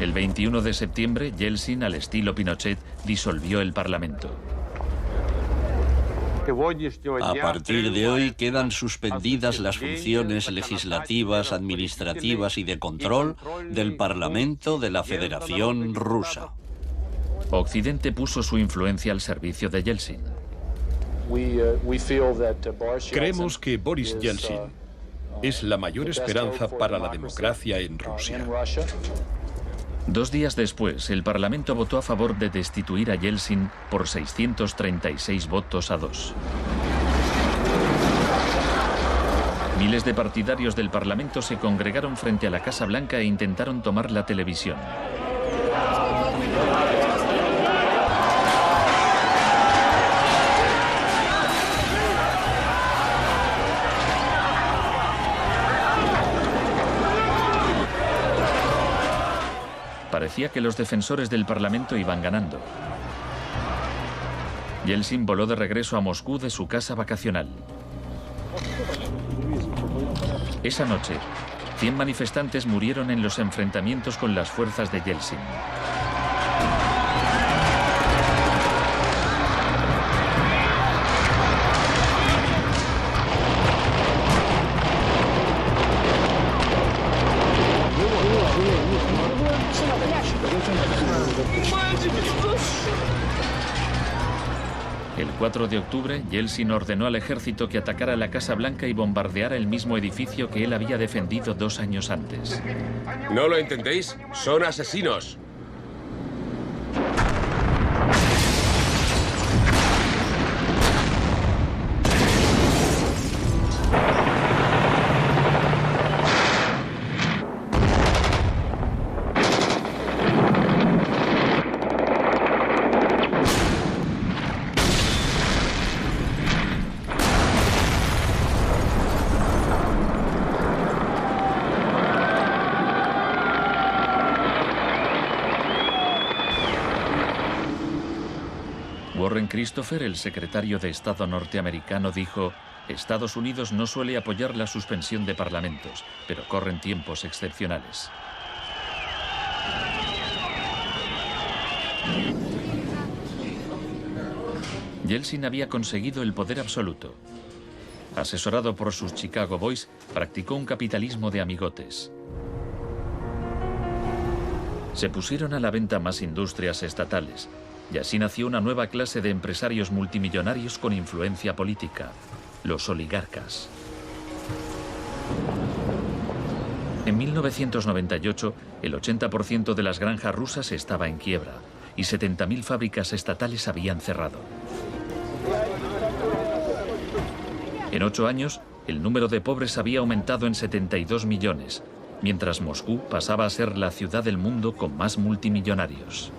El 21 de septiembre, Yeltsin, al estilo Pinochet, disolvió el Parlamento. A partir de hoy quedan suspendidas las funciones legislativas, administrativas y de control del Parlamento de la Federación Rusa. Occidente puso su influencia al servicio de Yeltsin. Creemos que Boris Yeltsin es la mayor esperanza para la democracia en Rusia. 2 días después, el Parlamento votó a favor de destituir a Yeltsin por 636 votos a 2. Miles de partidarios del Parlamento se congregaron frente a la Casa Blanca e intentaron tomar la televisión. Parecía que los defensores del Parlamento iban ganando. Yeltsin voló de regreso a Moscú de su casa vacacional. Esa noche, 100 manifestantes murieron en los enfrentamientos con las fuerzas de Yeltsin. El 4 de octubre, Yeltsin ordenó al ejército que atacara la Casa Blanca y bombardeara el mismo edificio que él había defendido 2 años antes. ¿No lo entendéis? ¡Son asesinos! Warren Christopher, el secretario de Estado norteamericano, dijo: Estados Unidos no suele apoyar la suspensión de parlamentos, pero corren tiempos excepcionales. Yeltsin había conseguido el poder absoluto. Asesorado por sus Chicago Boys, practicó un capitalismo de amigotes. Se pusieron a la venta más industrias estatales, y así nació una nueva clase de empresarios multimillonarios con influencia política, los oligarcas. En 1998, el 80% de las granjas rusas estaba en quiebra y 70.000 fábricas estatales habían cerrado. En 8 años, el número de pobres había aumentado en 72 millones, mientras Moscú pasaba a ser la ciudad del mundo con más multimillonarios.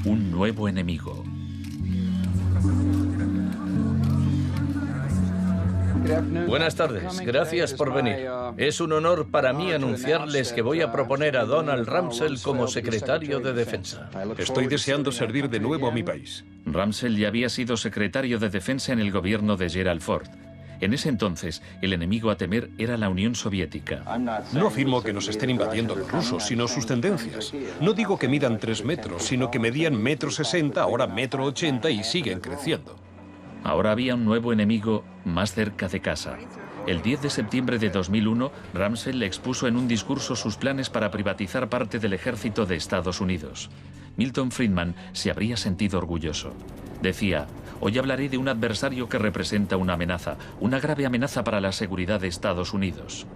Un nuevo enemigo. Buenas tardes, gracias por venir. Es un honor para mí anunciarles que voy a proponer a Donald Rumsfeld como secretario de Defensa. Estoy deseando servir de nuevo a mi país. Rumsfeld ya había sido secretario de Defensa en el gobierno de Gerald Ford. En ese entonces, el enemigo a temer era la Unión Soviética. No afirmo que nos estén invadiendo los rusos, sino sus tendencias. No digo que midan 3 metros, sino que medían 1,60 m, ahora 1,80 m y siguen creciendo. Ahora había un nuevo enemigo más cerca de casa. El 10 de septiembre de 2001, Rumsfeld expuso en un discurso sus planes para privatizar parte del ejército de Estados Unidos. Milton Friedman se habría sentido orgulloso. Decía: hoy hablaré de un adversario que representa una amenaza, una grave amenaza para la seguridad de Estados Unidos.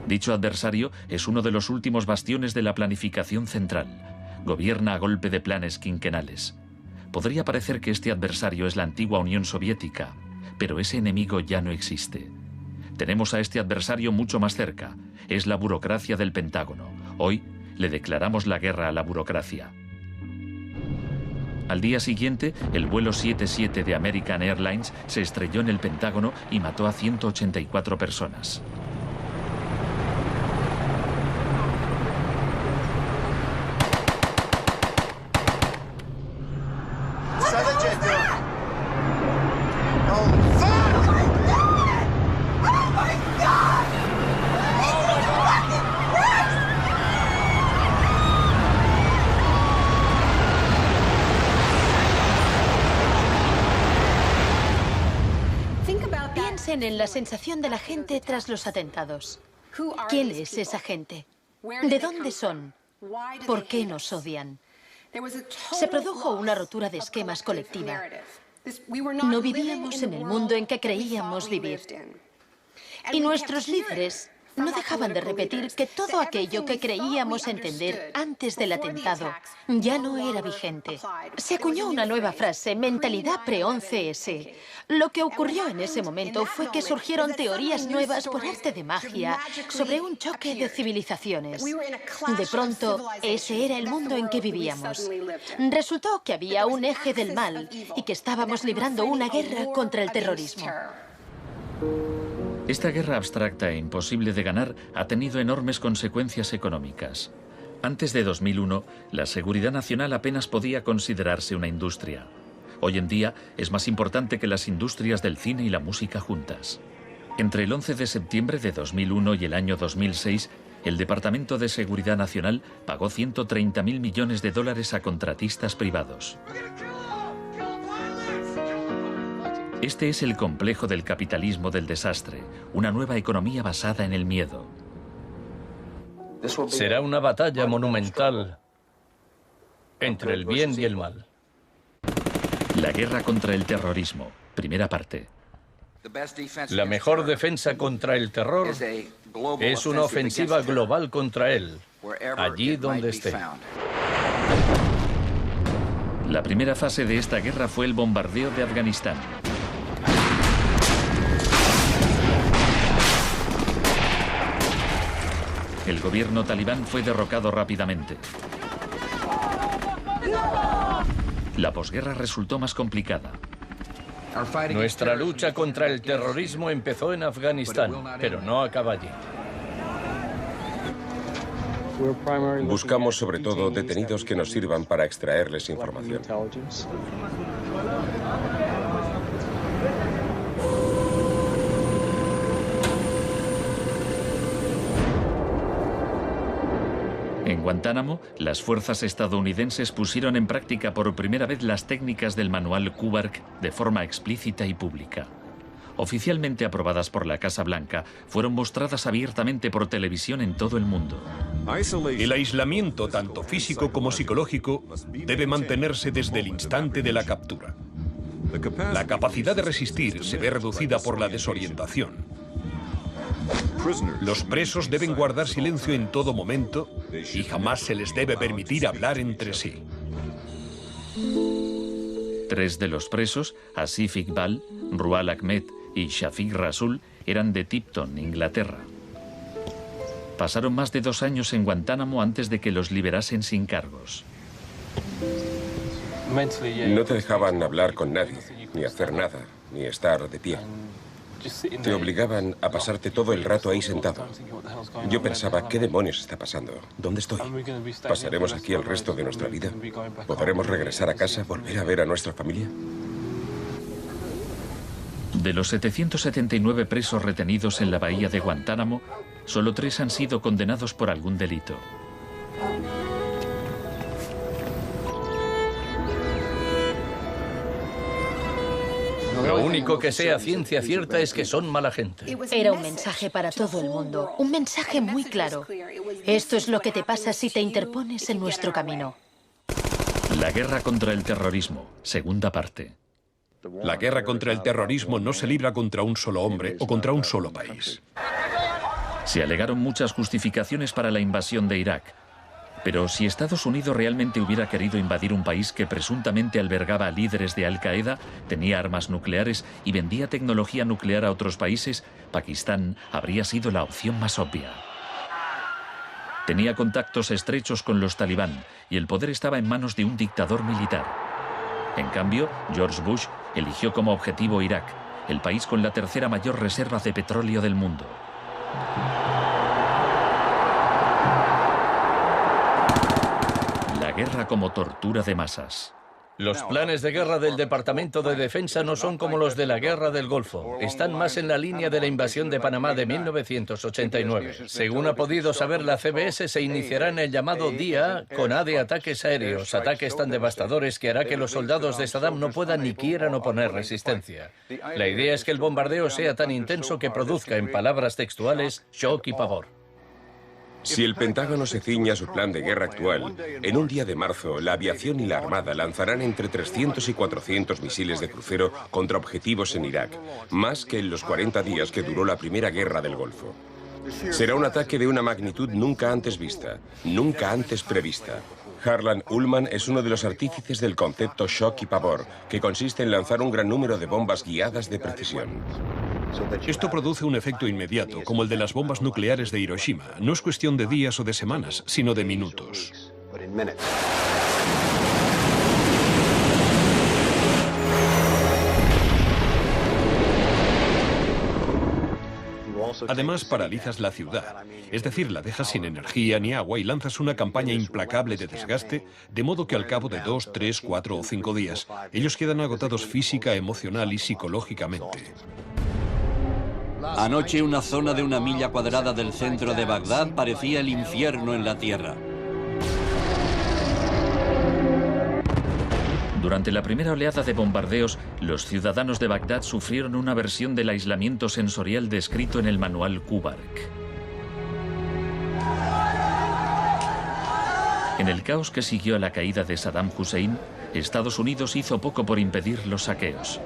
Dicho adversario es uno de los últimos bastiones de la planificación central. Gobierna a golpe de planes quinquenales. Podría parecer que este adversario es la antigua Unión Soviética, pero ese enemigo ya no existe. Tenemos a este adversario mucho más cerca. Es la burocracia del Pentágono. Hoy le declaramos la guerra a la burocracia. Al día siguiente, el vuelo 77 de American Airlines se estrelló en el Pentágono y mató a 184 personas. En la sensación de la gente tras los atentados. ¿Quién es esa gente? ¿De dónde son? ¿Por qué nos odian? Se produjo una rotura de esquemas colectiva. No vivíamos en el mundo en que creíamos vivir. Y nuestros líderes no dejaban de repetir que todo aquello que creíamos entender antes del atentado ya no era vigente. Se acuñó una nueva frase, mentalidad pre-11S. Lo que ocurrió en ese momento fue que surgieron teorías nuevas por arte de magia sobre un choque de civilizaciones. De pronto, ese era el mundo en que vivíamos. Resultó que había un eje del mal y que estábamos librando una guerra contra el terrorismo. Esta guerra abstracta e imposible de ganar ha tenido enormes consecuencias económicas. Antes de 2001, la seguridad nacional apenas podía considerarse una industria. Hoy en día es más importante que las industrias del cine y la música juntas. Entre el 11 de septiembre de 2001 y el año 2006, el Departamento de Seguridad Nacional pagó $130.000 millones a contratistas privados. Este es el complejo del capitalismo del desastre, una nueva economía basada en el miedo. Será una batalla monumental entre el bien y el mal. La guerra contra el terrorismo, primera parte. La mejor defensa contra el terror es una ofensiva global contra él, allí donde esté. La primera fase de esta guerra fue el bombardeo de Afganistán. El gobierno talibán fue derrocado rápidamente. La posguerra resultó más complicada. Nuestra lucha contra el terrorismo empezó en Afganistán, pero no acaba allí. Buscamos sobre todo detenidos que nos sirvan para extraerles información. En Guantánamo, las fuerzas estadounidenses pusieron en práctica por primera vez las técnicas del manual Kubark de forma explícita y pública. Oficialmente aprobadas por la Casa Blanca, fueron mostradas abiertamente por televisión en todo el mundo. El aislamiento, tanto físico como psicológico, debe mantenerse desde el instante de la captura. La capacidad de resistir se ve reducida por la desorientación. Los presos deben guardar silencio en todo momento y jamás se les debe permitir hablar entre sí. 3 de los presos, Asif Iqbal, Rual Ahmed y Shafiq Rasul, eran de Tipton, Inglaterra. Pasaron más de 2 años en Guantánamo antes de que los liberasen sin cargos. No te dejaban hablar con nadie, ni hacer nada, ni estar de pie. Te obligaban a pasarte todo el rato ahí sentado. Yo pensaba, ¿qué demonios está pasando? ¿Dónde estoy? ¿Pasaremos aquí el resto de nuestra vida? ¿Podremos regresar a casa, volver a ver a nuestra familia? De los 779 presos retenidos en la bahía de Guantánamo, solo 3 han sido condenados por algún delito. Lo único que sé a ciencia cierta es que son mala gente. Era un mensaje para todo el mundo, un mensaje muy claro. Esto es lo que te pasa si te interpones en nuestro camino. La guerra contra el terrorismo, segunda parte. La guerra contra el terrorismo no se libra contra un solo hombre o contra un solo país. Se alegaron muchas justificaciones para la invasión de Irak. Pero si Estados Unidos realmente hubiera querido invadir un país que presuntamente albergaba a líderes de Al-Qaeda, tenía armas nucleares y vendía tecnología nuclear a otros países, Pakistán habría sido la opción más obvia. Tenía contactos estrechos con los talibán y el poder estaba en manos de un dictador militar. En cambio, George Bush eligió como objetivo Irak, el país con la tercera mayor reserva de petróleo del mundo. La guerra como tortura de masas. Los planes de guerra del Departamento de Defensa no son como los de la Guerra del Golfo. Están más en la línea de la invasión de Panamá de 1989. Según ha podido saber la CBS, se iniciará en el llamado Día con A de ataques aéreos, ataques tan devastadores que hará que los soldados de Saddam no puedan ni quieran oponer resistencia. La idea es que el bombardeo sea tan intenso que produzca, en palabras textuales, shock y pavor. Si el Pentágono se ciña a su plan de guerra actual, en un día de marzo, la aviación y la armada lanzarán entre 300 y 400 misiles de crucero contra objetivos en Irak, más que en los 40 días que duró la primera guerra del Golfo. Será un ataque de una magnitud nunca antes vista, nunca antes prevista. Harlan Ullman es uno de los artífices del concepto shock y pavor, que consiste en lanzar un gran número de bombas guiadas de precisión. Esto produce un efecto inmediato, como el de las bombas nucleares de Hiroshima. No es cuestión de días o de semanas, sino de minutos. Además, paralizas la ciudad, es decir, la dejas sin energía ni agua y lanzas una campaña implacable de desgaste, de modo que al cabo de 2, 3, 4 o 5 días, ellos quedan agotados física, emocional y psicológicamente. Anoche una zona de 1 milla cuadrada del centro de Bagdad parecía el infierno en la tierra. Durante la primera oleada de bombardeos, los ciudadanos de Bagdad sufrieron una versión del aislamiento sensorial descrito en el manual Kubark. En el caos que siguió a la caída de Saddam Hussein, Estados Unidos hizo poco por impedir los saqueos.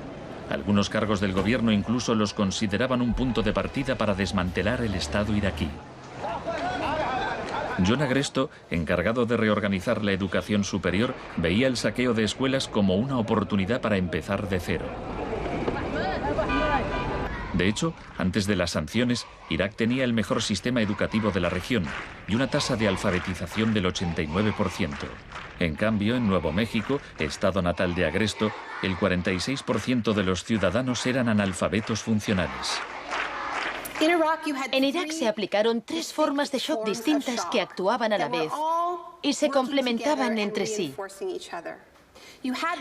Algunos cargos del gobierno incluso los consideraban un punto de partida para desmantelar el Estado iraquí. John Agresto, encargado de reorganizar la educación superior, veía el saqueo de escuelas como una oportunidad para empezar de cero. De hecho, antes de las sanciones, Irak tenía el mejor sistema educativo de la región y una tasa de alfabetización del 89%. En cambio, en Nuevo México, estado natal de Agresto, el 46% de los ciudadanos eran analfabetos funcionales. En Irak se aplicaron 3 formas de shock distintas que actuaban a la vez y se complementaban entre sí.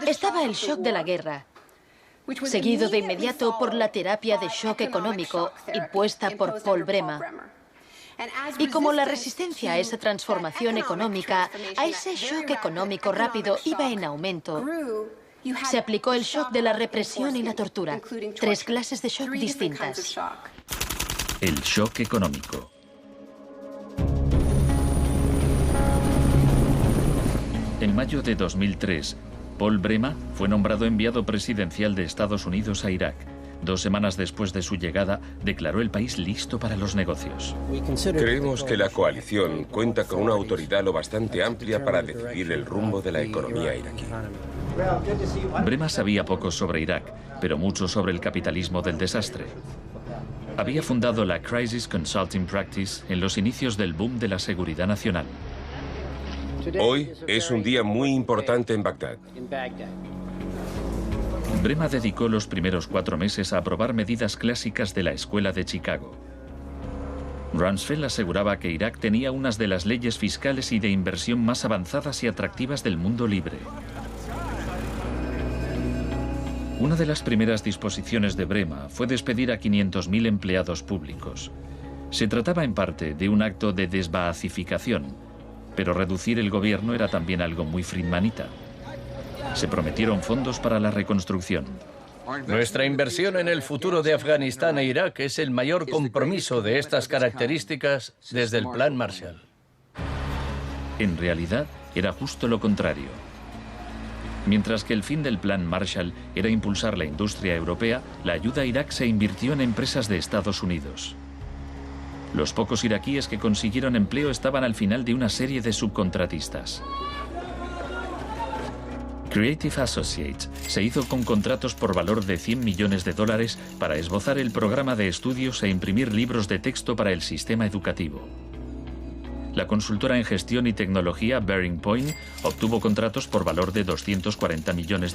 Estaba el shock de la guerra, seguido de inmediato por la terapia de shock económico impuesta por Paul Bremer. Y como la resistencia a esa transformación económica, a ese shock económico rápido iba en aumento, se aplicó el shock de la represión y la tortura, 3 clases de shock distintas. El shock económico. En mayo de 2003, Paul Bremer fue nombrado enviado presidencial de Estados Unidos a Irak. 2 semanas después de su llegada, declaró el país listo para los negocios. Creemos que la coalición cuenta con una autoridad lo bastante amplia para decidir el rumbo de la economía iraquí. Bremer sabía poco sobre Irak, pero mucho sobre el capitalismo del desastre. Había fundado la Crisis Consulting Practice en los inicios del boom de la seguridad nacional. Hoy es un día muy importante en Bagdad. Bremer dedicó los primeros 4 meses a aprobar medidas clásicas de la Escuela de Chicago. Rumsfeld aseguraba que Irak tenía unas de las leyes fiscales y de inversión más avanzadas y atractivas del mundo libre. Una de las primeras disposiciones de Bremer fue despedir a 500.000 empleados públicos. Se trataba en parte de un acto de desbaacificación, pero reducir el gobierno era también algo muy friedmanita. Se prometieron fondos para la reconstrucción. Nuestra inversión en el futuro de Afganistán e Irak es el mayor compromiso de estas características desde el Plan Marshall. En realidad, era justo lo contrario. Mientras que el fin del Plan Marshall era impulsar la industria europea, la ayuda a Irak se invirtió en empresas de Estados Unidos. Los pocos iraquíes que consiguieron empleo estaban al final de una serie de subcontratistas. Creative Associates se hizo con contratos por valor de $100 millones para esbozar el programa de estudios e imprimir libros de texto para el sistema educativo. La consultora en gestión y tecnología Bearing Point obtuvo contratos por valor de $240 millones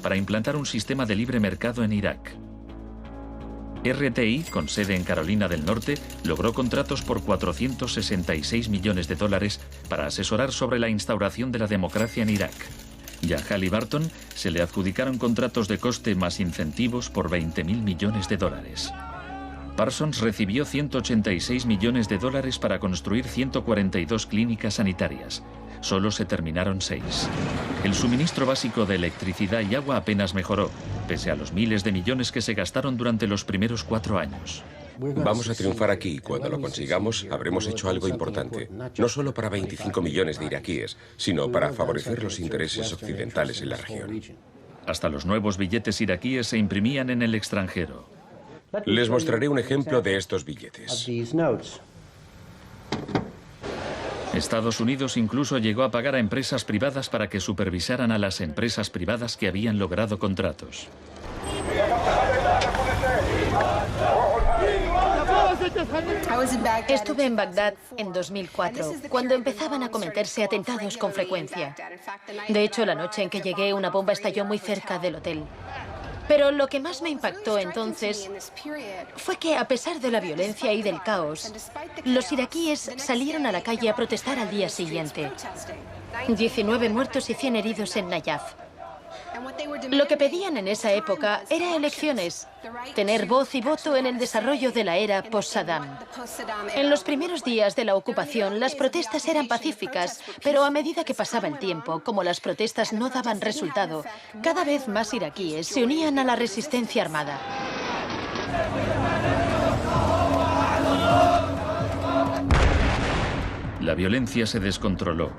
para implantar un sistema de libre mercado en Irak. RTI, con sede en Carolina del Norte, logró contratos por $466 millones para asesorar sobre la instauración de la democracia en Irak. Y a Halliburton se le adjudicaron contratos de coste más incentivos por $20.000 millones. Parsons recibió $186 millones para construir 142 clínicas sanitarias. Solo se terminaron 6. El suministro básico de electricidad y agua apenas mejoró, pese a los miles de millones que se gastaron durante los primeros 4 años. Vamos a triunfar aquí y cuando lo consigamos habremos hecho algo importante, no solo para 25 millones de iraquíes, sino para favorecer los intereses occidentales en la región. Hasta los nuevos billetes iraquíes se imprimían en el extranjero. Les mostraré un ejemplo de estos billetes. Estados Unidos incluso llegó a pagar a empresas privadas para que supervisaran a las empresas privadas que habían logrado contratos. Estuve en Bagdad en 2004, cuando empezaban a cometerse atentados con frecuencia. De hecho, la noche en que llegué, una bomba estalló muy cerca del hotel. Pero lo que más me impactó entonces fue que, a pesar de la violencia y del caos, los iraquíes salieron a la calle a protestar al día siguiente. 19 muertos y 100 heridos en Nayaf. Lo que pedían en esa época era elecciones, tener voz y voto en el desarrollo de la era post-Saddam. En los primeros días de la ocupación, las protestas eran pacíficas, pero a medida que pasaba el tiempo, como las protestas no daban resultado, cada vez más iraquíes se unían a la resistencia armada. La violencia se descontroló.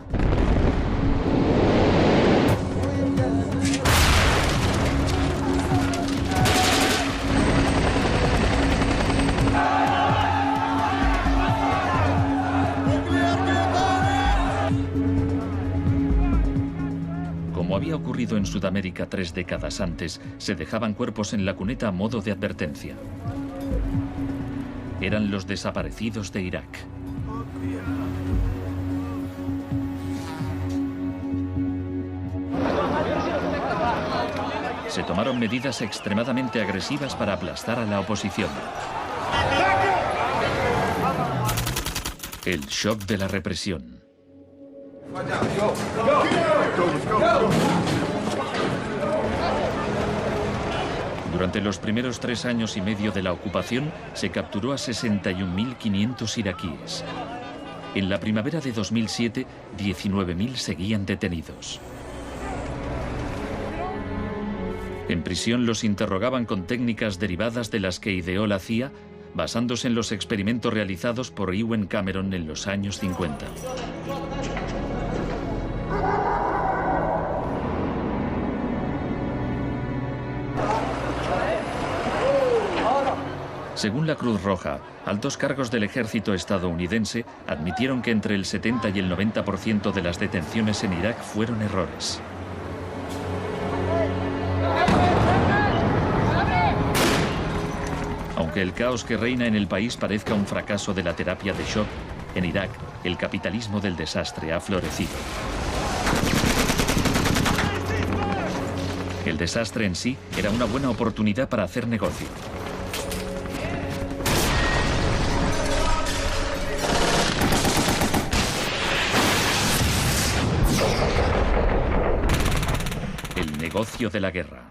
Como había ocurrido en Sudamérica 3 décadas antes, se dejaban cuerpos en la cuneta a modo de advertencia. Eran los desaparecidos de Irak. Se tomaron medidas extremadamente agresivas para aplastar a la oposición. El shock de la represión. Durante los primeros 3 años y medio de la ocupación, se capturó a 61.500 iraquíes. En la primavera de 2007, 19.000 seguían detenidos. En prisión los interrogaban con técnicas derivadas de las que ideó la CIA, basándose en los experimentos realizados por Ewen Cameron en los años 50. Según la Cruz Roja, altos cargos del ejército estadounidense admitieron que entre el 70 y el 90% de las detenciones en Irak fueron errores. Aunque el caos que reina en el país parezca un fracaso de la terapia de shock, en Irak el capitalismo del desastre ha florecido. El desastre en sí era una buena oportunidad para hacer negocio. El negocio de la guerra.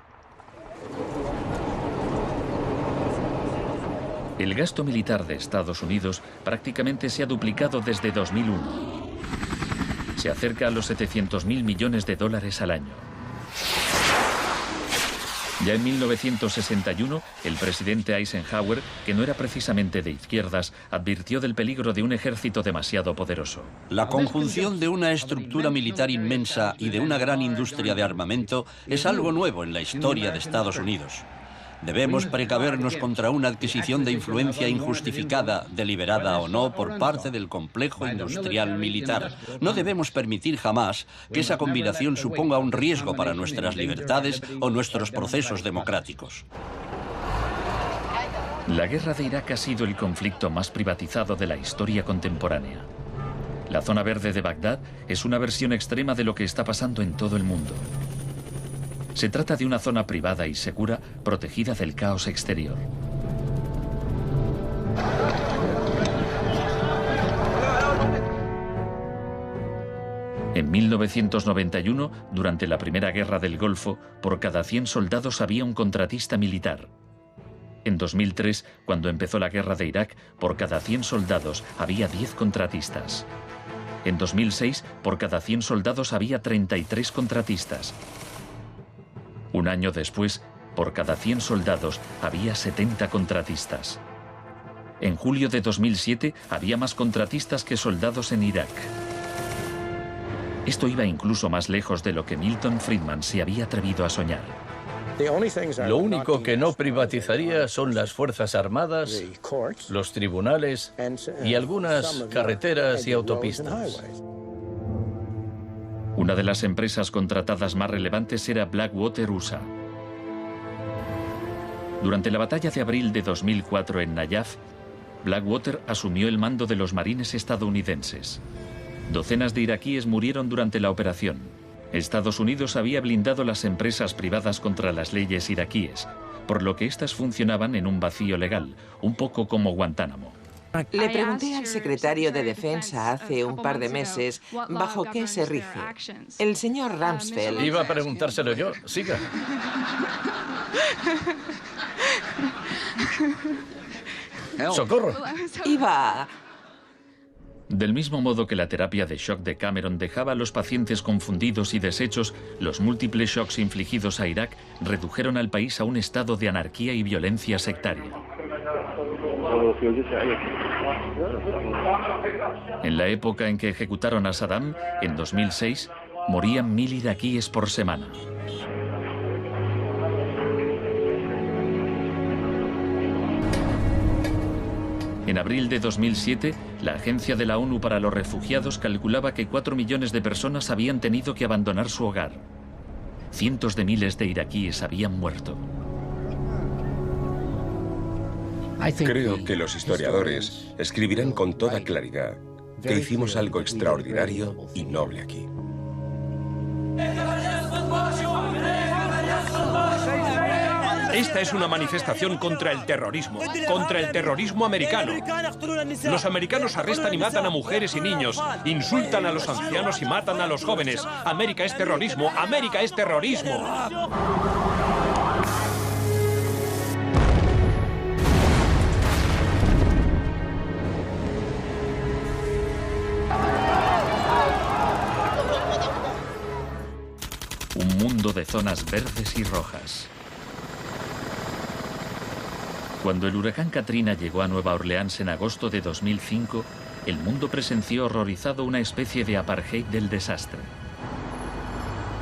El gasto militar de Estados Unidos prácticamente se ha duplicado desde 2001. Se acerca a los 700.000 millones de dólares al año. Ya en 1961, el presidente Eisenhower, que no era precisamente de izquierdas, advirtió del peligro de un ejército demasiado poderoso. La conjunción de una estructura militar inmensa y de una gran industria de armamento es algo nuevo en la historia de Estados Unidos. Debemos precavernos contra una adquisición de influencia injustificada, deliberada o no, por parte del complejo industrial militar. No debemos permitir jamás que esa combinación suponga un riesgo para nuestras libertades o nuestros procesos democráticos. La guerra de Irak ha sido el conflicto más privatizado de la historia contemporánea. La zona verde de Bagdad es una versión extrema de lo que está pasando en todo el mundo. Se trata de una zona privada y segura, protegida del caos exterior. En 1991, durante la Primera Guerra del Golfo, por cada 100 soldados había un contratista militar. En 2003, cuando empezó la guerra de Irak, por cada 100 soldados había 10 contratistas. En 2006, por cada 100 soldados había 33 contratistas. Un año después, por cada 100 soldados había 70 contratistas. En julio de 2007 había más contratistas que soldados en Irak. Esto iba incluso más lejos de lo que Milton Friedman se había atrevido a soñar. Lo único que no privatizaría son las Fuerzas Armadas, los tribunales y algunas carreteras y autopistas. Una de las empresas contratadas más relevantes era Blackwater USA. Durante la batalla de abril de 2004 en Nayaf, Blackwater asumió el mando de los marines estadounidenses. Docenas de iraquíes murieron durante la operación. Estados Unidos había blindado las empresas privadas contra las leyes iraquíes, por lo que éstas funcionaban en un vacío legal, un poco como Guantánamo. Le pregunté al secretario de Defensa hace un par de meses bajo qué se rige. El señor Rumsfeld... Iba a preguntárselo yo. Siga. ¡Socorro! Iba... Del mismo modo que la terapia de shock de Cameron dejaba a los pacientes confundidos y deshechos, los múltiples shocks infligidos a Irak redujeron al país a un estado de anarquía y violencia sectaria. En la época en que ejecutaron a Saddam, en 2006, morían 1000 iraquíes por semana. En abril de 2007, la Agencia de la ONU para los Refugiados calculaba que 4 millones de personas habían tenido que abandonar su hogar. cientos de miles de iraquíes habían muerto. Creo que los historiadores escribirán con toda claridad que hicimos algo extraordinario y noble aquí. Esta es una manifestación contra el terrorismo americano. Los americanos arrestan y matan a mujeres y niños, insultan a los ancianos y matan a los jóvenes. América es terrorismo, América es terrorismo. Un mundo de zonas verdes y rojas. Cuando el huracán Katrina llegó a Nueva Orleans en agosto de 2005, el mundo presenció horrorizado una especie de apartheid del desastre.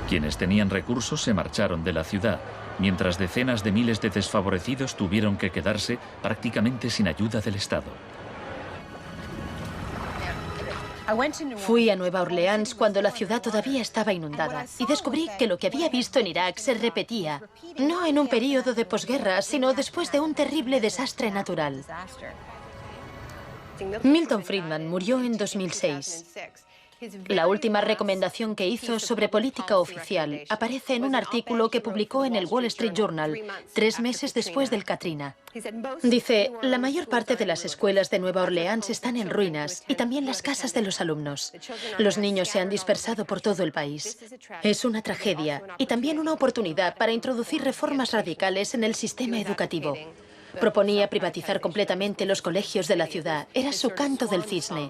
Quienes tenían recursos se marcharon de la ciudad, mientras decenas de miles de desfavorecidos tuvieron que quedarse prácticamente sin ayuda del Estado. Fui a Nueva Orleans cuando la ciudad todavía estaba inundada y descubrí que lo que había visto en Irak se repetía, no en un período de posguerra, sino después de un terrible desastre natural. Milton Friedman murió en 2006. La última recomendación que hizo sobre política oficial aparece en un artículo que publicó en el Wall Street Journal 3 meses después del Katrina. Dice, la mayor parte de las escuelas de Nueva Orleans están en ruinas y también las casas de los alumnos. Los niños se han dispersado por todo el país. Es una tragedia y también una oportunidad para introducir reformas radicales en el sistema educativo. Proponía privatizar completamente los colegios de la ciudad. Era su canto del cisne.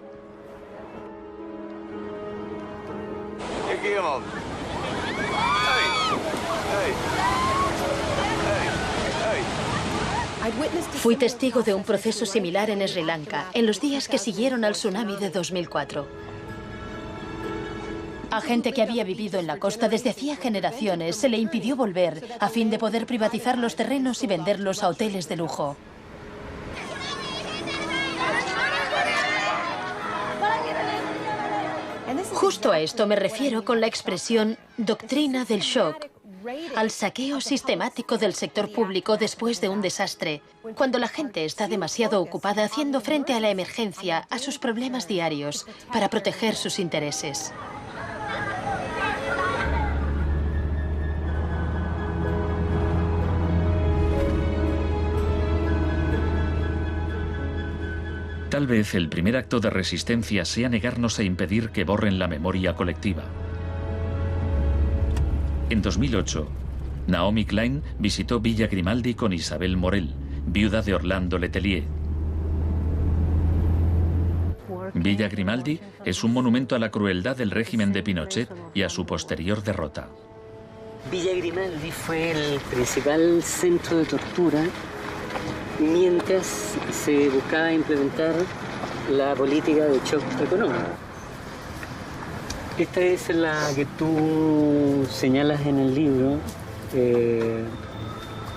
Fui testigo de un proceso similar en Sri Lanka, en los días que siguieron al tsunami de 2004. A gente que había vivido en la costa desde hacía generaciones se le impidió volver a fin de poder privatizar los terrenos y venderlos a hoteles de lujo. Justo a esto me refiero con la expresión doctrina del shock, al saqueo sistemático del sector público después de un desastre, cuando la gente está demasiado ocupada haciendo frente a la emergencia, a sus problemas diarios, para proteger sus intereses. Tal vez el primer acto de resistencia sea negarnos a impedir que borren la memoria colectiva. En 2008, Naomi Klein visitó Villa Grimaldi con Isabel Morel, viuda de Orlando Letelier. Villa Grimaldi es un monumento a la crueldad del régimen de Pinochet y a su posterior derrota. Villa Grimaldi fue el principal centro de tortura mientras se buscaba implementar la política de shock económico. Esta es la que tú señalas en el libro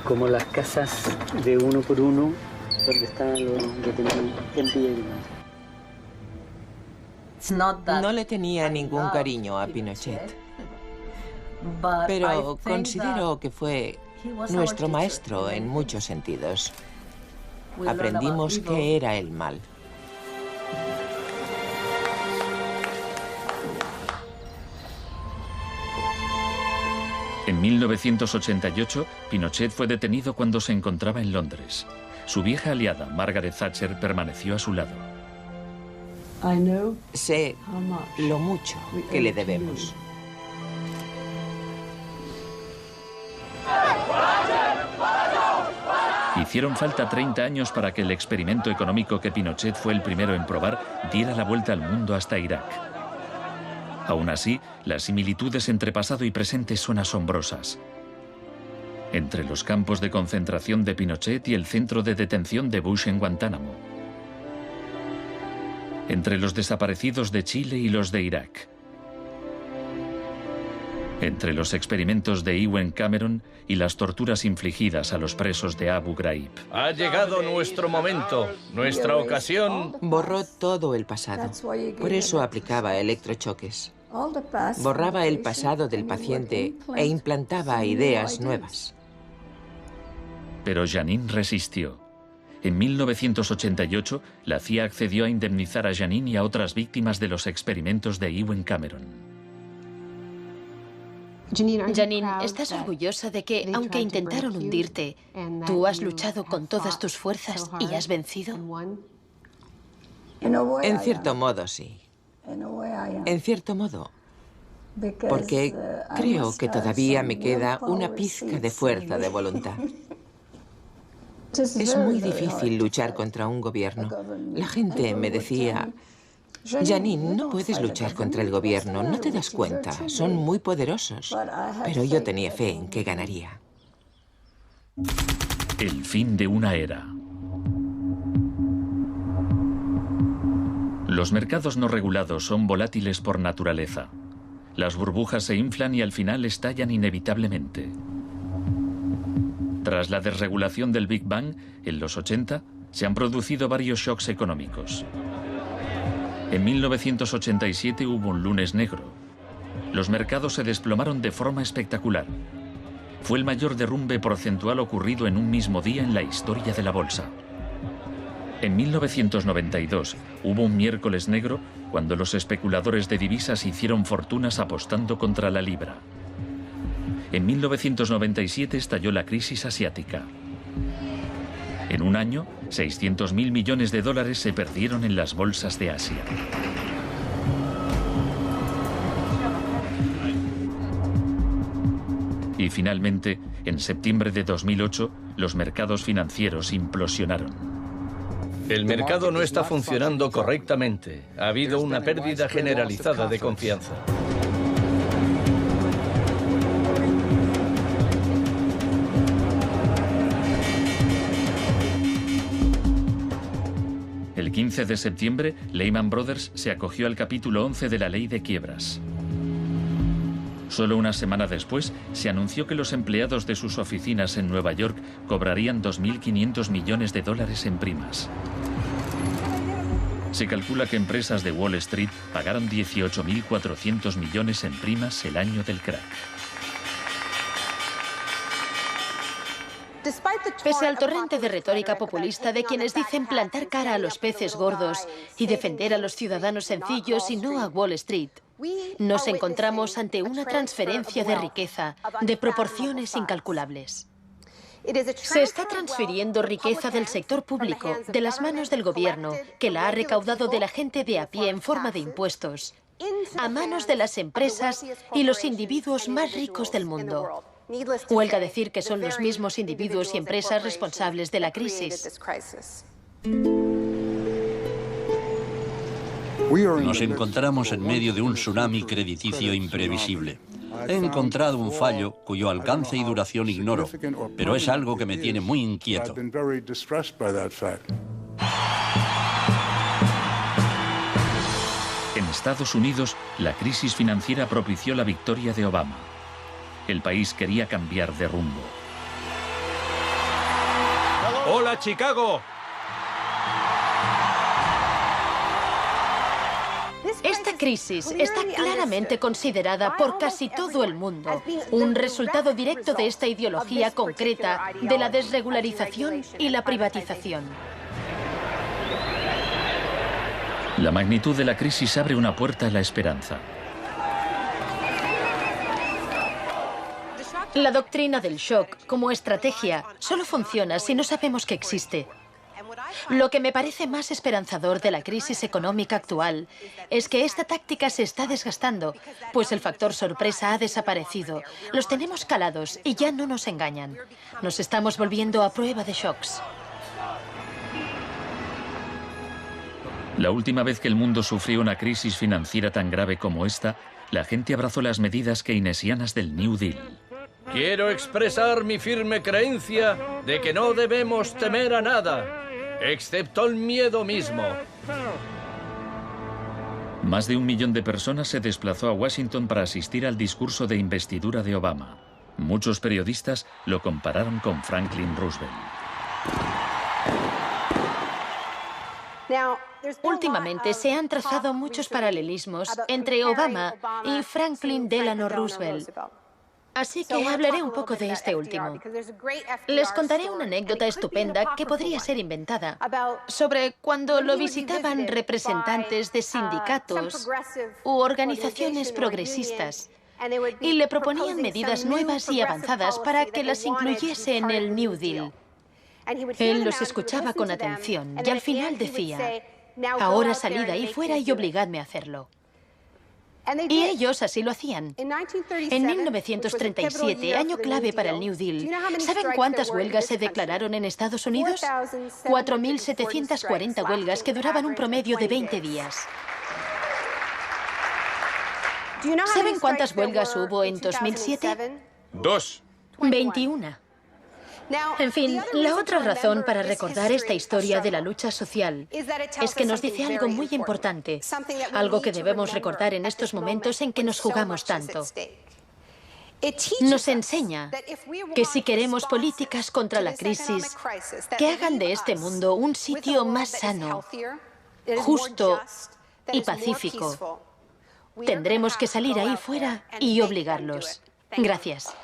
como las casas de uno por uno donde estaban los detenidos en Villa Grimaldi. No le tenía ningún cariño a Pinochet, pero considero que fue nuestro maestro en muchos sentidos. Aprendimos qué era el mal. En 1988, Pinochet fue detenido cuando se encontraba en Londres. Su vieja aliada, Margaret Thatcher, permaneció a su lado. Sé lo mucho que le debemos. Hicieron falta 30 años para que el experimento económico que Pinochet fue el primero en probar diera la vuelta al mundo hasta Irak. Aún así, las similitudes entre pasado y presente son asombrosas. Entre los campos de concentración de Pinochet y el centro de detención de Bush en Guantánamo. Entre los desaparecidos de Chile y los de Irak. Entre los experimentos de Ewen Cameron y las torturas infligidas a los presos de Abu Ghraib. Ha llegado nuestro momento, nuestra ocasión. Borró todo el pasado. Por eso aplicaba electrochoques. Borraba el pasado del paciente e implantaba ideas nuevas. Pero Janine resistió. En 1988, la CIA accedió a indemnizar a Janine y a otras víctimas de los experimentos de Ewen Cameron. Janine, ¿estás orgullosa de que, aunque intentaron hundirte, tú has luchado con todas tus fuerzas y has vencido? En cierto modo, sí. En cierto modo. Porque creo que todavía me queda una pizca de fuerza de voluntad. Es muy difícil luchar contra un gobierno. La gente me decía: Janine, no puedes luchar contra el gobierno, no te das cuenta, son muy poderosos. Pero yo tenía fe en que ganaría. El fin de una era. Los mercados no regulados son volátiles por naturaleza. Las burbujas se inflan y al final estallan inevitablemente. Tras la desregulación del Big Bang, en los 80, se han producido varios shocks económicos. En 1987 hubo un lunes negro. Los mercados se desplomaron de forma espectacular. Fue el mayor derrumbe porcentual ocurrido en un mismo día en la historia de la bolsa. En 1992 hubo un miércoles negro cuando los especuladores de divisas hicieron fortunas apostando contra la libra. En 1997 estalló la crisis asiática. En un año, 600.000 millones de dólares se perdieron en las bolsas de Asia. Y finalmente, en septiembre de 2008, los mercados financieros implosionaron. El mercado no está funcionando correctamente. Ha habido una pérdida generalizada de confianza. El 15 de septiembre, Lehman Brothers se acogió al capítulo 11 de la Ley de Quiebras. Solo una semana después, se anunció que los empleados de sus oficinas en Nueva York cobrarían 2.500 millones de dólares en primas. Se calcula que empresas de Wall Street pagaron 18.400 millones en primas el año del crack. Pese al torrente de retórica populista de quienes dicen plantar cara a los peces gordos y defender a los ciudadanos sencillos y no a Wall Street, nos encontramos ante una transferencia de riqueza de proporciones incalculables. Se está transfiriendo riqueza del sector público, de las manos del gobierno, que la ha recaudado de la gente de a pie en forma de impuestos, a manos de las empresas y los individuos más ricos del mundo. Huelga decir que son los mismos individuos y empresas responsables de la crisis. Nos encontramos en medio de un tsunami crediticio imprevisible. He encontrado un fallo cuyo alcance y duración ignoro, pero es algo que me tiene muy inquieto. En Estados Unidos, la crisis financiera propició la victoria de Obama. El país quería cambiar de rumbo. ¡Hola, Chicago! Esta crisis está claramente considerada por casi todo el mundo un resultado directo de esta ideología concreta de la desregularización y la privatización. La magnitud de la crisis abre una puerta a la esperanza. La doctrina del shock, como estrategia, solo funciona si no sabemos que existe. Lo que me parece más esperanzador de la crisis económica actual es que esta táctica se está desgastando, pues el factor sorpresa ha desaparecido. Los tenemos calados y ya no nos engañan. Nos estamos volviendo a prueba de shocks. La última vez que el mundo sufrió una crisis financiera tan grave como esta, la gente abrazó las medidas keynesianas del New Deal. Quiero expresar mi firme creencia de que no debemos temer a nada, excepto el miedo mismo. Más de 1 millón de personas se desplazó a Washington para asistir al discurso de investidura de Obama. Muchos periodistas lo compararon con Franklin Roosevelt. Últimamente se han trazado muchos paralelismos entre Obama y Franklin Delano Roosevelt. Así que hablaré un poco de este último. Les contaré una anécdota estupenda que podría ser inventada sobre cuando lo visitaban representantes de sindicatos u organizaciones progresistas y le proponían medidas nuevas y avanzadas para que las incluyese en el New Deal. Él los escuchaba con atención y al final decía: ahora salid ahí fuera y obligadme a hacerlo. Y ellos así lo hacían. En 1937, año clave para el New Deal, ¿saben cuántas huelgas se declararon en Estados Unidos? 4.740 huelgas que duraban un promedio de 20 días. ¿Saben cuántas huelgas hubo en 2007? 2. 21. En fin, la otra razón para recordar esta historia de la lucha social es que nos dice algo muy importante, algo que debemos recordar en estos momentos en que nos jugamos tanto. Nos enseña que si queremos políticas contra la crisis que hagan de este mundo un sitio más sano, justo y pacífico, tendremos que salir ahí fuera y obligarlos. Gracias.